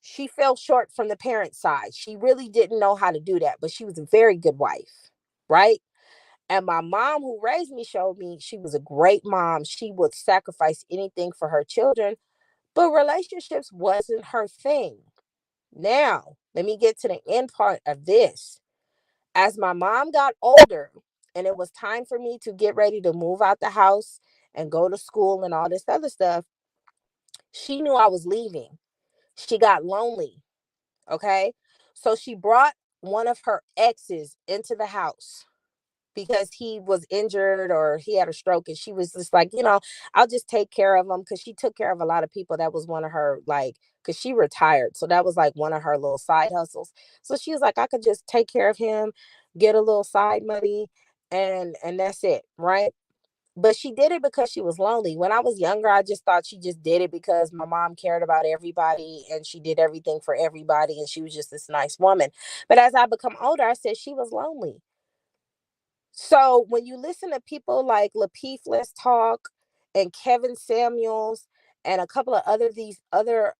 she fell short from the parent side. She really didn't know how to do that, but she was a very good wife, right? And my mom, who raised me, showed me she was a great mom. She would sacrifice anything for her children, but relationships wasn't her thing. Now, let me get to the end part of this. As my mom got older and it was time for me to get ready to move out the house and go to school and all this other stuff, she knew I was leaving. She got lonely. Okay. So she brought one of her exes into the house because he was injured or he had a stroke. And she was just like, I'll just take care of him because she took care of a lot of people. That was one of her, like, because she retired. So that was like one of her little side hustles. So she was like, I could just take care of him, get a little side money, and that's it. Right. But she did it because she was lonely. When I was younger, I just thought she just did it because my mom cared about everybody and she did everything for everybody and she was just this nice woman. But as I become older, I said she was lonely. So when you listen to people like Lapeef Let's Talk and Kevin Samuels and a couple of these other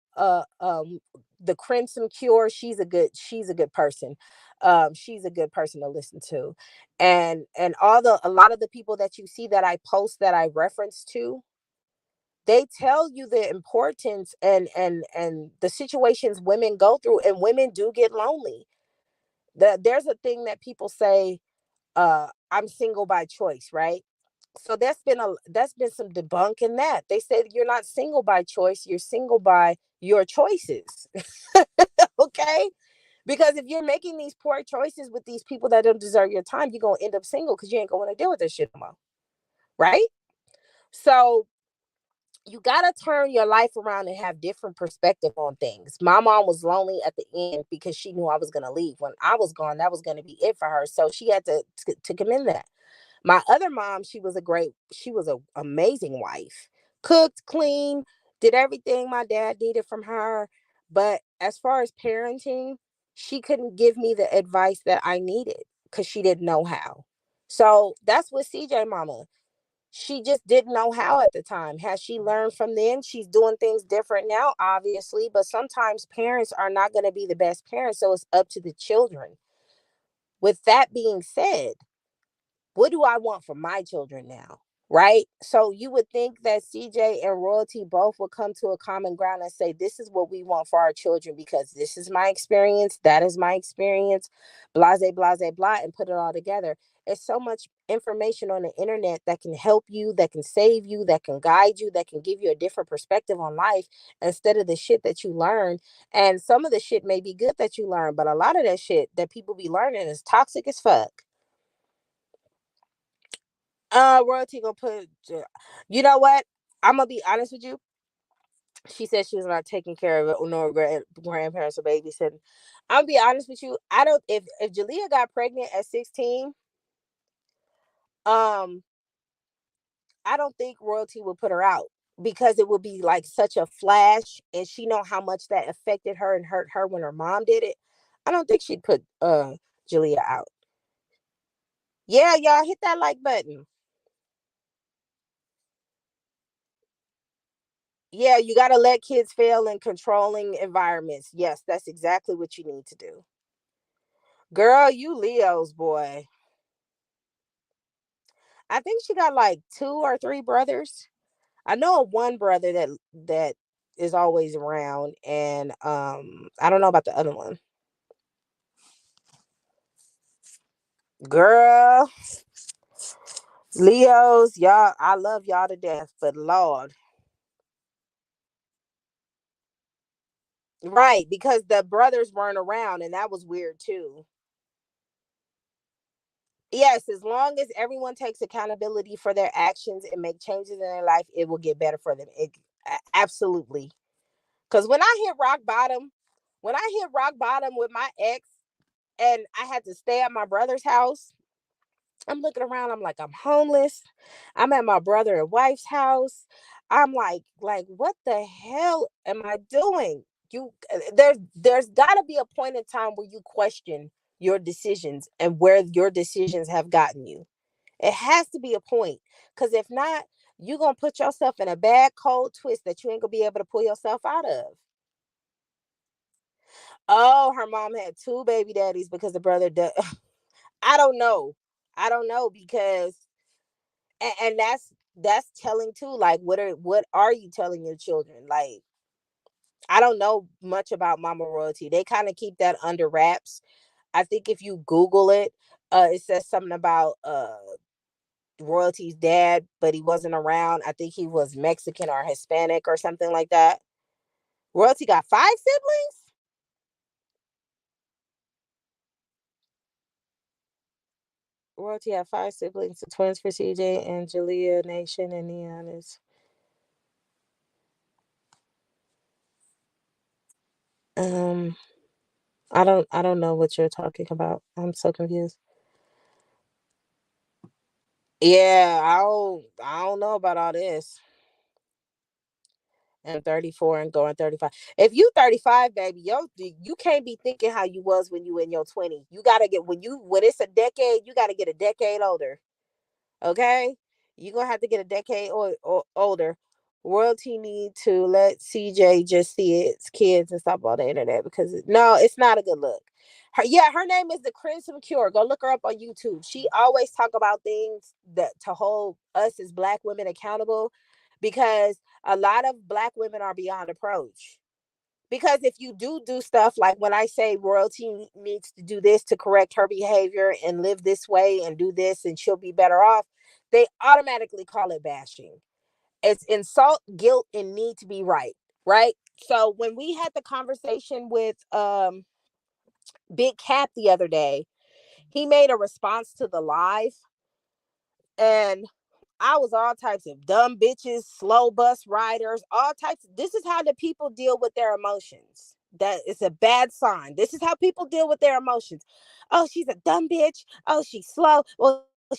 the Crimson Cure, she's a good person. She's a good person to listen to. And a lot of the people that you see that I post that I reference to, they tell you the importance and the situations women go through, and women do get lonely. There's a thing that people say, I'm single by choice, right? So that's been some debunking that. They said you're not single by choice, you're single by your choices. Okay? Because if you're making these poor choices with these people that don't deserve your time, you're gonna end up single because you ain't gonna want to deal with this shit no more. Right? So you gotta turn your life around and have different perspective on things. My mom was lonely at the end because she knew I was gonna leave. When I was gone, that was gonna be it for her. So she had to commend that. My other mom, she was an amazing wife. Cooked, clean, did everything my dad needed from her. But as far as parenting, she couldn't give me the advice that I needed because she didn't know how. So that's what CJ mama. She just didn't know how at the time. Has she learned from then? She's doing things different now, obviously, but sometimes parents are not going to be the best parents, so it's up to the children. With that being said, what do I want for my children now? Right? So you would think that CJ and Royalty both would come to a common ground and say, this is what we want for our children because this is my experience, that is my experience, blase, blase, blah, and put it all together. There's so much information on the internet that can help you, that can save you, that can guide you, that can give you a different perspective on life instead of the shit that you learn. And some of the shit may be good that you learn, but a lot of that shit that people be learning is toxic as fuck. Royalty gonna put. You know what? I'm gonna be honest with you. She said she was not taking care of it, no grandparents or babysitting. I'll be honest with you. I don't. If Jalea got pregnant at 16, um, I don't think Royalty would put her out because it would be like such a flash, and she know how much that affected her and hurt her when her mom did it. I don't think she'd put Jalea out. Yeah, y'all hit that like button. Yeah, you got to let kids fail in controlling environments. Yes, that's exactly what you need to do. Girl, you Leos, boy. I think she got like two or three brothers. I know of one brother that is always around, and I don't know about the other one. Girl, Leos, y'all, I love y'all to death, but Lord. Right, because the brothers weren't around, and that was weird too. Yes, as long as everyone takes accountability for their actions and make changes in their life, it will get better for them. Absolutely. Because when I hit rock bottom with my ex and I had to stay at my brother's house, I'm looking around. I'm like, I'm homeless. I'm at my brother and wife's house. I'm like, what the hell am I doing? There's got to be a point in time where you question your decisions and where your decisions have gotten you. It has to be a point, because if not, you're gonna put yourself in a bad cold twist that you ain't gonna be able to pull yourself out of. Oh, her mom had two baby daddies because the brother. I don't know. I don't know because and that's telling too. Like, what are you telling your children? Like, I don't know much about Mama Royalty. They kind of keep that under wraps. I think if you Google it, it says something about Royalty's dad, but he wasn't around. I think he was Mexican or Hispanic or something like that. Royalty got five siblings. Royalty had five siblings, the twins for CJ, and Jalea, Nation, and Neon is. Um, I don't know what you're talking about. I'm so confused. Yeah, I don't know about all this. And 34 and going 35. If you 35, baby, you can't be thinking how you was when you in your 20s. You gotta get when it's a decade, you gotta get a decade older. Okay, you're gonna have to get a decade or older. Royalty need to let CJ just see its kids and stop all the internet because no, it's not a good look. Her name is the Crimson Cure. Go look her up on YouTube. She always talk about things that to hold us as Black women accountable, because a lot of Black women are beyond approach. Because if you do stuff like when I say Royalty needs to do this to correct her behavior and live this way and do this and she'll be better off, they automatically call it bashing. It's insult, guilt, and need to be right. Right. So when we had the conversation with Big Cap the other day, he made a response to the live, and I was all types of dumb bitches, slow bus riders, all types. This is how the people deal with their emotions. That is a bad sign. This is how people deal with their emotions. Oh, she's a dumb bitch. Oh, she's slow. Well, does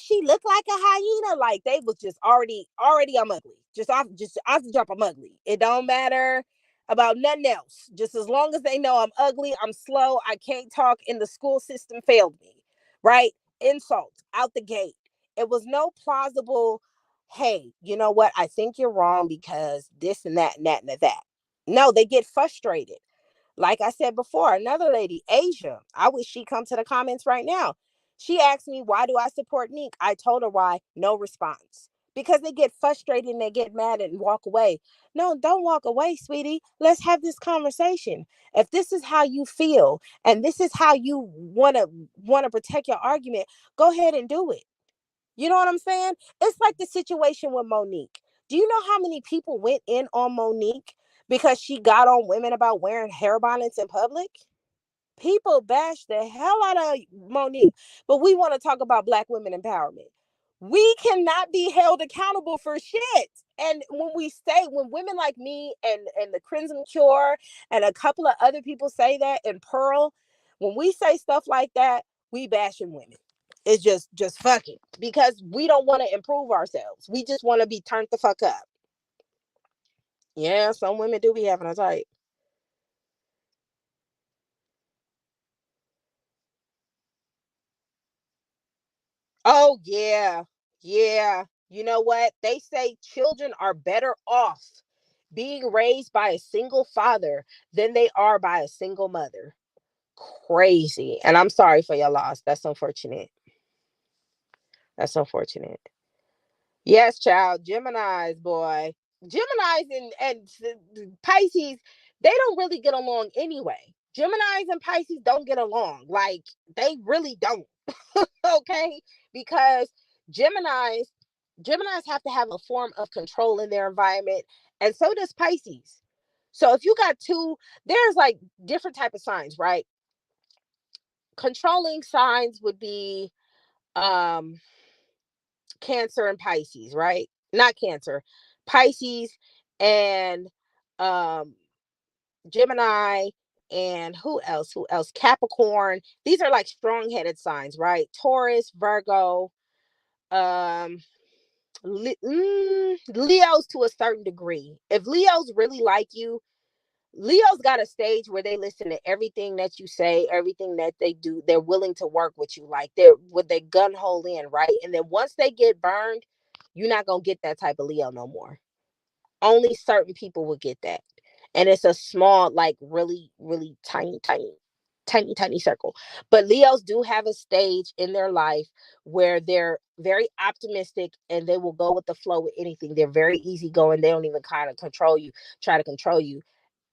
she look like a hyena? Like, they was just already I'm ugly. Just off the jump, I'm ugly. It don't matter about nothing else. Just as long as they know I'm ugly, I'm slow, I can't talk, and the school system failed me. Right? Insult out the gate. It was no plausible, hey, you know what? I think you're wrong because this and that and that and that. No, they get frustrated. Like I said before, another lady, Asia, I wish she'd come to the comments right now. She asked me, why do I support Neek? I told her why. No response. Because they get frustrated and they get mad and walk away. No, don't walk away, sweetie. Let's have this conversation. If this is how you feel and this is how you want to protect your argument, go ahead and do it. You know what I'm saying? It's like the situation with Monique. Do you know how many people went in on Monique because she got on women about wearing hair bonnets in public? People bash the hell out of Monique, but we want to talk about Black women empowerment. We cannot be held accountable for shit. And when women like me and the Crimson Cure and a couple of other people say that, and Pearl, when we say stuff like that, we bashing women. It's just fucking because we don't want to improve ourselves. We just want to be turned the fuck up. Yeah, some women do be having a type. Oh, yeah. Yeah. You know what? They say children are better off being raised by a single father than they are by a single mother. Crazy. And I'm sorry for your loss. That's unfortunate. That's unfortunate. Yes, child. Gemini's, boy. Gemini's and Pisces, they don't really get along anyway. Gemini's and Pisces don't get along. Like, they really don't. Okay? Because Gemini's Geminis have to have a form of control in their environment, and so does Pisces. So if you got two, there's like different type of signs, right? Controlling signs would be um Cancer and Pisces, right? Not Cancer, Pisces and um Gemini, and who else? Who else? Capricorn. These are like strong-headed signs, right? Taurus, Virgo, um Leos to a certain degree. If Leos really like you, Leo's got a stage where they listen to everything that you say, everything that they do. They're willing to work with you, like they're with their gun hole in, right? And then once they get burned, you're not gonna get that type of Leo no more. Only certain people will get that. And it's a small, like really, really tiny circle. But Leos do have a stage in their life where they're very optimistic and they will go with the flow with anything. They're very easygoing. They don't even kind of try to control you.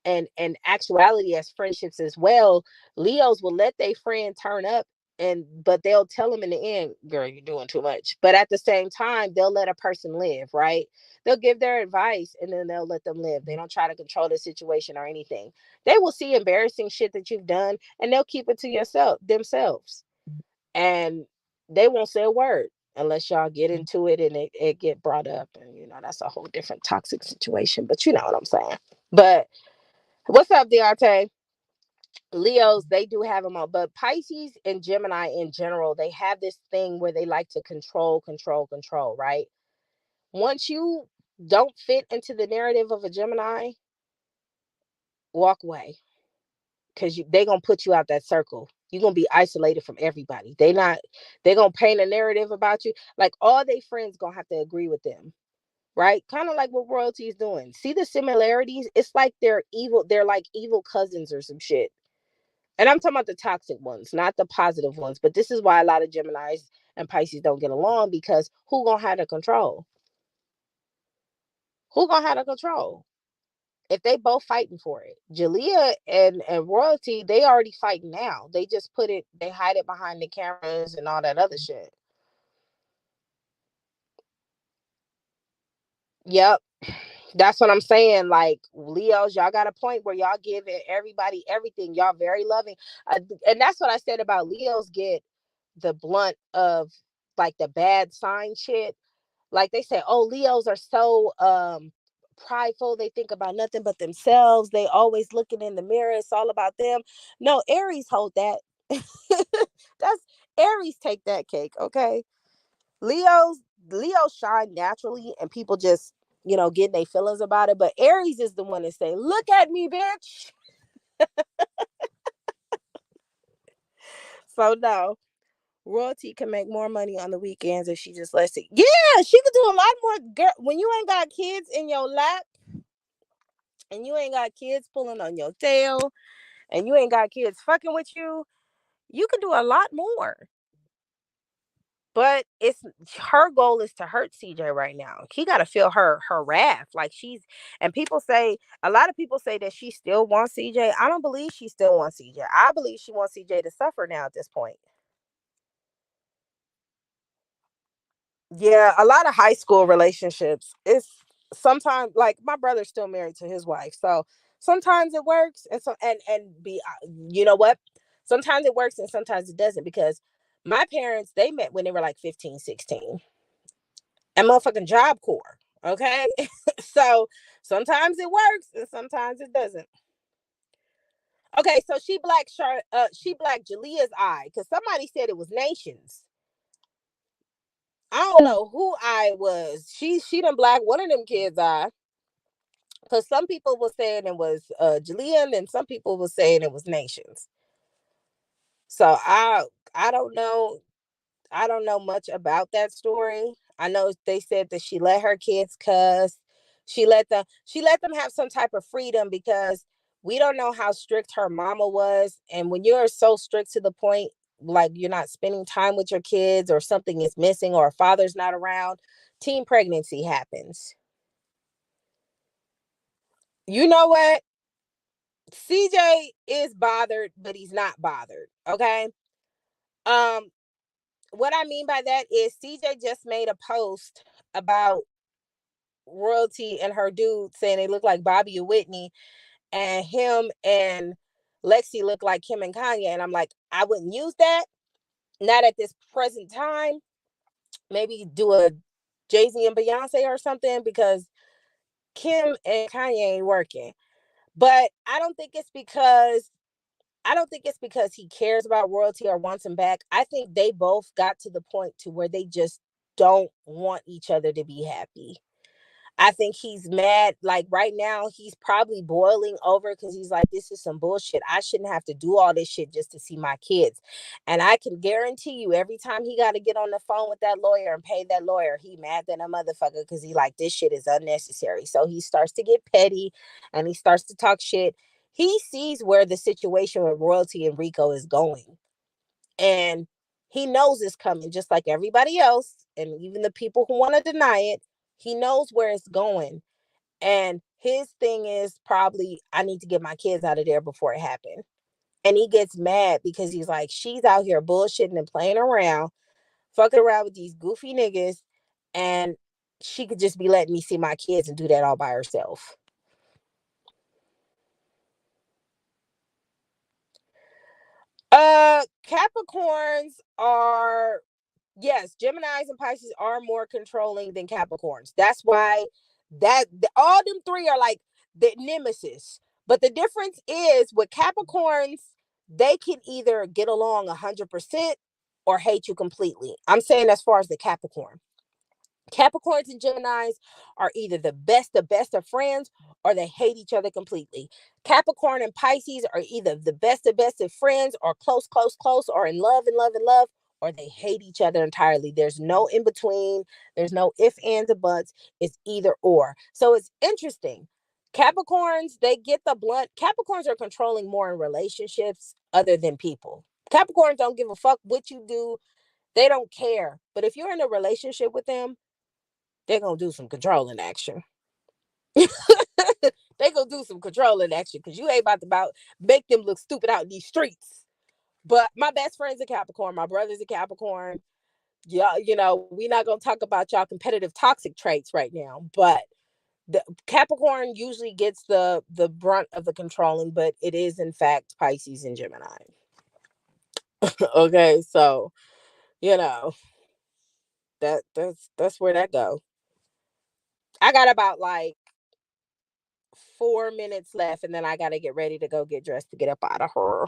And actuality, as friendships as well, Leos will let their friend turn up, and but they'll tell them in the end, girl, you're doing too much. But at the same time, they'll let a person live, right? They'll give their advice and then they'll let them live. They don't try to control the situation or anything. They will see embarrassing shit that you've done and they'll keep it to yourself themselves, and they won't say a word unless y'all get into it and it get brought up, and that's a whole different toxic situation, but you know what I'm saying. But what's up, Deontay? Leos, they do have them all, but Pisces and Gemini in general, they have this thing where they like to control, right? Once you don't fit into the narrative of a Gemini, walk away, because they gonna put you out that circle. You're gonna be isolated from everybody. They gonna paint a narrative about you. Like, all their friends gonna have to agree with them, right? Kind of like what royalty is doing. See the similarities? It's like they're like evil cousins or some shit. And I'm talking about the toxic ones, not the positive ones. But this is why a lot of Geminis and Pisces don't get along, because who gonna have the control? Who gonna have the control? If they both fighting for it. Jalea and Royalty, they already fighting now. They hide it behind the cameras and all that other shit. Yep. That's what I'm saying. Like, Leos, y'all got a point where y'all give everybody everything. Y'all very loving. And that's what I said about Leos get the blunt of like the bad sign shit. Like they say, oh, Leos are so prideful. They think about nothing but themselves. They always looking in the mirror. It's all about them. No, Aries hold that. That's Aries take that cake, okay? Leos, Leos shine naturally, and people just, getting their feelings about it. But Aries is the one that say, "Look at me, bitch." So no, royalty can make more money on the weekends if she just lets it. Yeah, she could do a lot more. Girl, when you ain't got kids in your lap, and you ain't got kids pulling on your tail, and you ain't got kids fucking with you, you could do a lot more. But it's her goal is to hurt CJ right now. He got to feel her wrath. Like she's and people say a lot of people say that she still wants CJ. I don't believe she still wants CJ. I believe she wants CJ to suffer now at this point. Yeah, a lot of high school relationships. It's sometimes like my brother's still married to his wife. So sometimes it works and be you know what? Sometimes it works and sometimes it doesn't because my parents they met when they were like 15, 16. And motherfucking Job Corps. Okay. So sometimes it works and sometimes it doesn't. Okay, so she blacked Jalea's eye because somebody said it was Nations. I don't know who I was. She done black one of them kids' eye. Because some people were saying it was Jalea and some people were saying it was Nations. So I don't know. I don't know much about that story. I know they said that she let her kids cuss. She let them have some type of freedom because we don't know how strict her mama was. And when you're so strict to the point like you're not spending time with your kids or something is missing or a father's not around, teen pregnancy happens. You know what? CJ is bothered, but he's not bothered. Okay. Um, what I mean by that is CJ just made a post about royalty and her dude saying they look like Bobby and Whitney, and him and Lexi look like Kim and Kanye. And I'm like, I wouldn't use that. Not at this present time. Maybe do a Jay-Z and Beyonce or something because Kim and Kanye ain't working. But I don't think it's because he cares about royalty or wants him back. I think they both got to the point to where they just don't want each other to be happy. I think he's mad. Like right now, he's probably boiling over because he's like, this is some bullshit. I shouldn't have to do all this shit just to see my kids. And I can guarantee you, every time he got to get on the phone with that lawyer and pay that lawyer, he mad than a motherfucker because he like, this shit is unnecessary. So he starts to get petty and he starts to talk shit. He sees where the situation with Royalty and Rico is going. And he knows it's coming just like everybody else. And even the people who want to deny it, he knows where it's going. And his thing is probably, I need to get my kids out of there before it happened. And he gets mad because he's like, she's out here bullshitting and playing around, fucking around with these goofy niggas. And she could just be letting me see my kids and do that all by herself. Capricorns are yes, Geminis and Pisces are more controlling than Capricorns. That's why all them three are like the nemesis. But the difference is with Capricorns, they can either get along 100% or hate you completely. I'm saying as far as the Capricorn. Capricorns and Geminis are either the best of friends, or they hate each other completely. Capricorn and Pisces are either the best of friends, or close, close, close, or in love, in love, in love, or they hate each other entirely. There's no in between. There's no ifs, ands, or buts. It's either or. So it's interesting. Capricorns, they get the blunt. Capricorns are controlling more in relationships other than people. Capricorns don't give a fuck what you do. They don't care. But if you're in a relationship with them, they're gonna do some controlling action. They gonna do some controlling action because you ain't about make them look stupid out in these streets. But my best friend's a Capricorn. My brother's a Capricorn. Yeah, we're not gonna talk about y'all competitive toxic traits right now, but The Capricorn usually gets the brunt of the controlling, but it is in fact Pisces and Gemini. Okay, so you know that's where that go. I got about like 4 minutes left, and then I gotta get ready to go get dressed to get up out of her.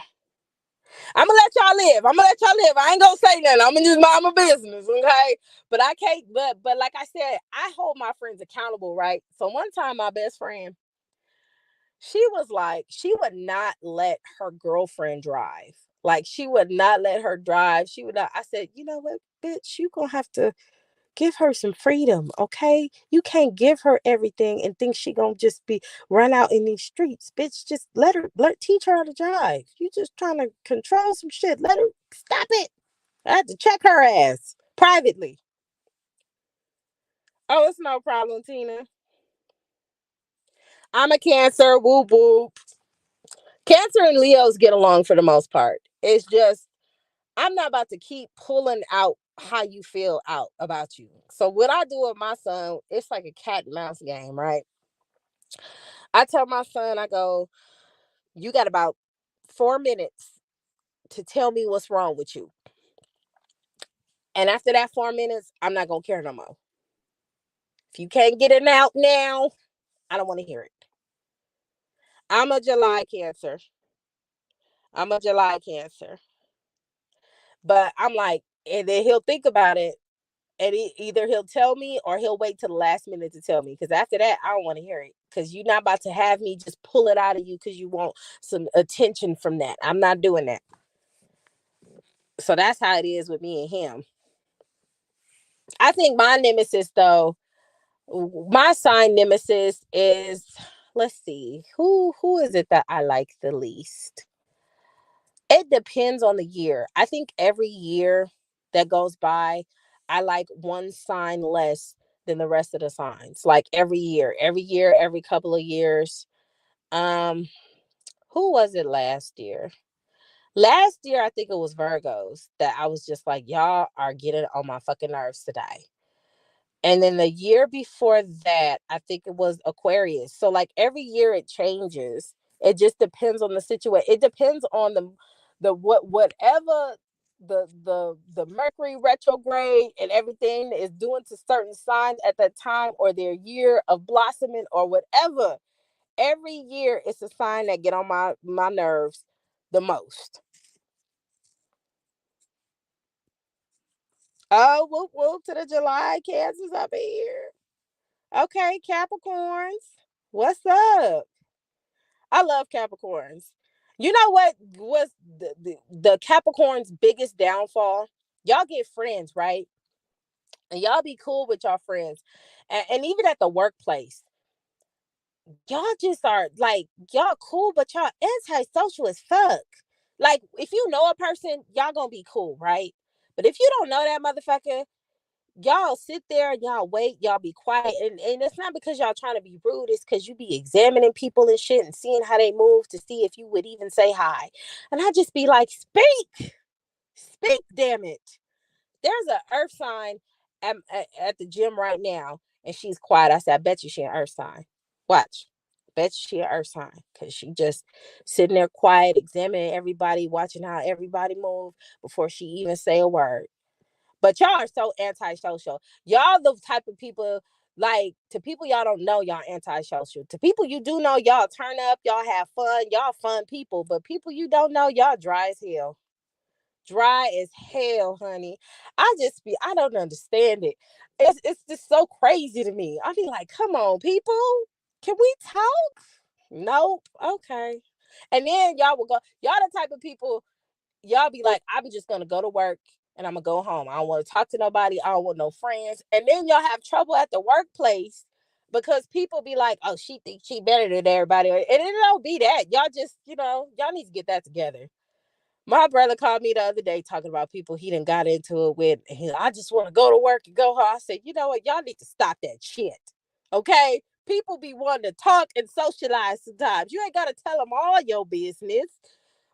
I'm gonna let y'all live. I'm gonna let y'all live. I ain't gonna say nothing. I'm gonna just mind my business, okay? But I can't. But like I said, I hold my friends accountable, right? So one time, my best friend, she was like, she would not let her girlfriend drive. Like she would not let her drive. She would not. I said, you know what, bitch, you gonna have to give her some freedom, okay? You can't give her everything and think she gonna just be run out in these streets, bitch. Just teach her how to drive. You just trying to control some shit. Let her stop it. I had to check her ass privately. Oh, it's no problem, Tina. I'm a Cancer. Whoop whoop. Cancer and Leos get along for the most part. It's just I'm not about to keep pulling out how you feel out about you. So what I do with my son, it's like a cat and mouse game, right? I tell my son, I go, you got about 4 minutes to tell me what's wrong with you. And after that 4 minutes, I'm not gonna care no more. If you can't get it out now, I don't want to hear it. I'm a July Cancer. I'm a July Cancer. But I'm like, and then he'll think about it, and either he'll tell me or he'll wait till the last minute to tell me. Because after that, I don't want to hear it. Because you're not about to have me just pull it out of you because you want some attention from that. I'm not doing that. So that's how it is with me and him. I think my nemesis, though, my sign nemesis is, let's see, who is it that I like the least? It depends on the year. I think every year that goes by, I like one sign less than the rest of the signs. Like every year, every couple of years. Um, who was it last year? Last year, I think it was Virgos that I was just like, y'all are getting on my fucking nerves today. And then the year before that, I think it was Aquarius. So like every year it changes. It just depends on the situation. It depends on whatever the Mercury retrograde and everything is doing to certain signs at that time, or their year of blossoming or whatever. Every year it's a sign that get on my nerves the most. Oh, whoop whoop to the July Cancers up here. Okay, Capricorns. What's up? I love Capricorns. You know what was the Capricorns' biggest downfall? Y'all get friends, right? And y'all be cool with y'all friends. And even at the workplace, y'all just are like, y'all cool, but y'all antisocial as fuck. Like, if you know a person, y'all gonna be cool, right? But if you don't know that motherfucker, y'all sit there and y'all wait, y'all be quiet. And it's not because y'all trying to be rude, it's because you be examining people and shit and seeing how they move to see if you would even say hi. And I just be like, speak, damn it. There's an earth sign at the gym right now, and she's quiet. I said, I bet you she an earth sign. Watch. Bet you she an earth sign. Because she just sitting there quiet, examining everybody, watching how everybody move before she even say a word. But y'all are so antisocial. Y'all the type of people, like, to people y'all don't know, y'all antisocial. To people you do know, y'all turn up, y'all have fun, y'all fun people. But people you don't know, y'all dry as hell. Dry as hell, honey. I don't understand it. It's just so crazy to me. I be like, come on, people. Can we talk? Nope. Okay. And then y'all will go, y'all the type of people, y'all be like, I'm just gonna go to work and I'm gonna go home. I don't want to talk to nobody. I don't want no friends. And then y'all have trouble at the workplace because people be like, oh, she thinks she better than everybody. And it don't be that. Y'all just, y'all need to get that together. My brother called me the other day talking about people he done got into it with. And I just want to go to work and go home. I said, you know what? Y'all need to stop that shit. Okay? People be wanting to talk and socialize sometimes. You ain't got to tell them all your business,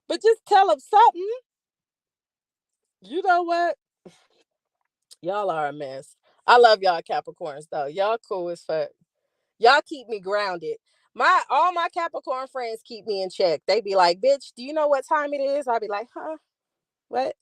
but just tell them something. You know what? Y'all are a mess. I love y'all Capricorns though. Y'all cool as fuck. Y'all keep me grounded. All my Capricorn friends keep me in check. They be like, bitch, do you know what time it is? I'll be like, huh? What?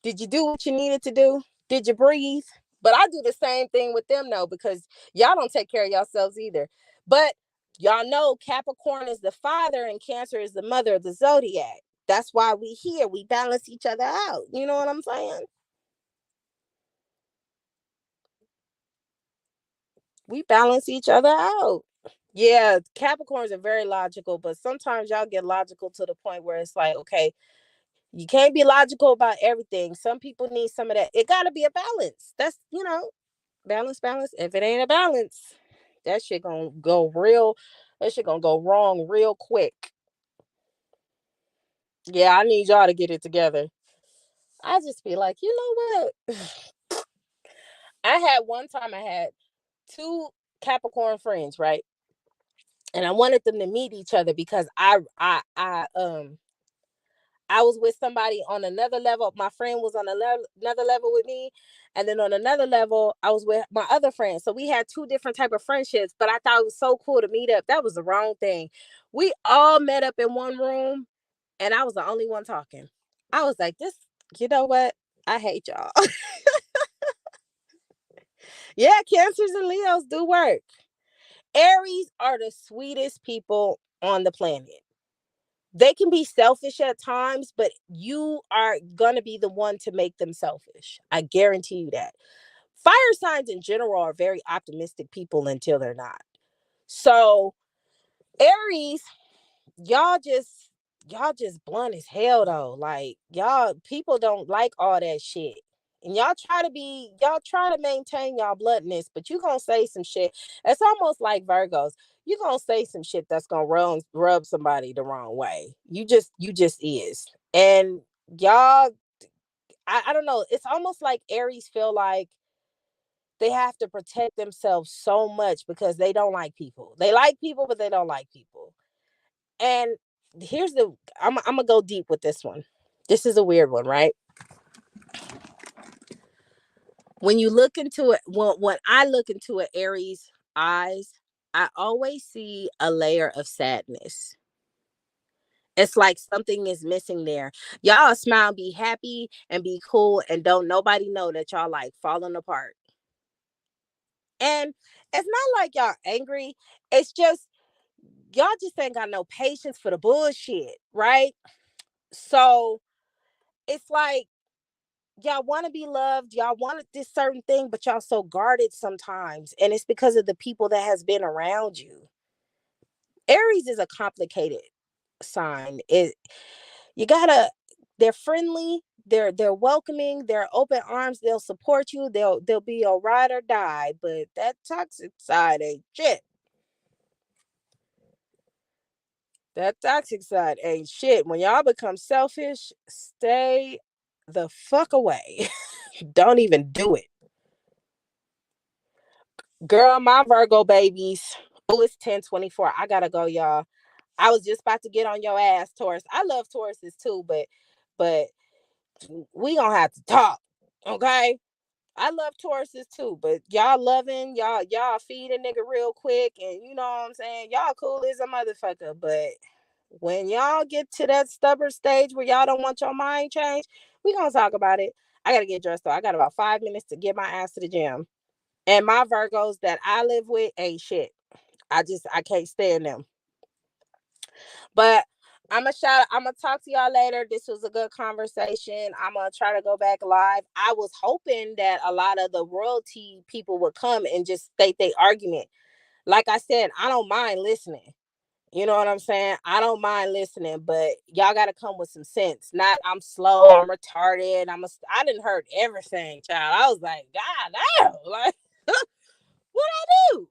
Did you do what you needed to do? Did you breathe? But I do the same thing with them though, because y'all don't take care of yourselves either. But y'all know Capricorn is the father and Cancer is the mother of the zodiac. That's why we here. We balance each other out. You know what I'm saying? We balance each other out. Yeah, Capricorns are very logical, but sometimes y'all get logical to the point where it's like, okay, you can't be logical about everything. Some people need some of that. It got to be a balance. That's, balance, balance. If it ain't a balance, that shit gonna go real. That shit gonna go wrong real quick. Yeah, I need y'all to get it together. I just feel like, you know what? I had two Capricorn friends, right? And I wanted them to meet each other because I was with somebody on another level. My friend was on another level with me, and then on another level, I was with my other friend. So we had two different type of friendships. But I thought it was so cool to meet up. That was the wrong thing. We all met up in one room, and I was the only one talking. I was like, "This, you know what? I hate y'all." Yeah, Cancers and Leos do work. Aries are the sweetest people on the planet. They can be selfish at times, but you are going to be the one to make them selfish. I guarantee you that. Fire signs in general are very optimistic people until they're not. So, Aries, y'all just blunt as hell though. Like y'all people don't like all that shit. And y'all try to maintain y'all bluntness, but you gonna say some shit. It's almost like Virgos. You gonna say some shit that's gonna rub somebody the wrong way. You just is. And y'all, I don't know. It's almost like Aries feel like they have to protect themselves so much because they don't like people. They like people, but they don't like people. And here's the I'm gonna go deep with this one. This is a weird one, right? When you look into it, when I look into an Aries eyes, I always see a layer of sadness. It's like something is missing there. Y'all smile, be happy, and be cool, and don't nobody know that y'all like falling apart. And it's not like y'all angry. It's just y'all just ain't got no patience for the bullshit, right? So it's like y'all want to be loved, y'all want this certain thing, but y'all so guarded sometimes, and it's because of the people that has been around you. Aries is a complicated sign. You gotta They're friendly, they're welcoming, they're open arms, they'll support you, they'll be a ride or die, but that toxic side ain't shit. That toxic side ain't shit. When y'all become selfish, stay the fuck away. Don't even do it. Girl, my Virgo babies. Oh, it's 10:24. I gotta go, y'all. I was just about to get on your ass, Taurus. I love Tauruses too, but we gonna have to talk. Okay. I love Tauruses too, but y'all loving, y'all feed a nigga real quick, and you know what I'm saying? Y'all cool as a motherfucker. But when y'all get to that stubborn stage where y'all don't want your mind changed, we gonna talk about it. I gotta get dressed though. I got about 5 minutes to get my ass to the gym. And my Virgos that I live with ain't shit. I can't stand them. But I'm gonna talk to y'all later. This was a good conversation. I'm gonna try to go back live. I was hoping that a lot of the royalty people would come and just state their argument. Like I said, I don't mind listening. You know what I'm saying? I don't mind listening, but y'all got to come with some sense. Not I'm slow, I'm retarded. I didn't heard everything, child. I was like, God damn, like what I do?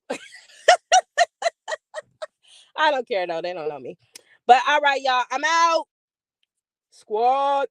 I don't care though. They don't know me. But all right, y'all. I'm out. Squad.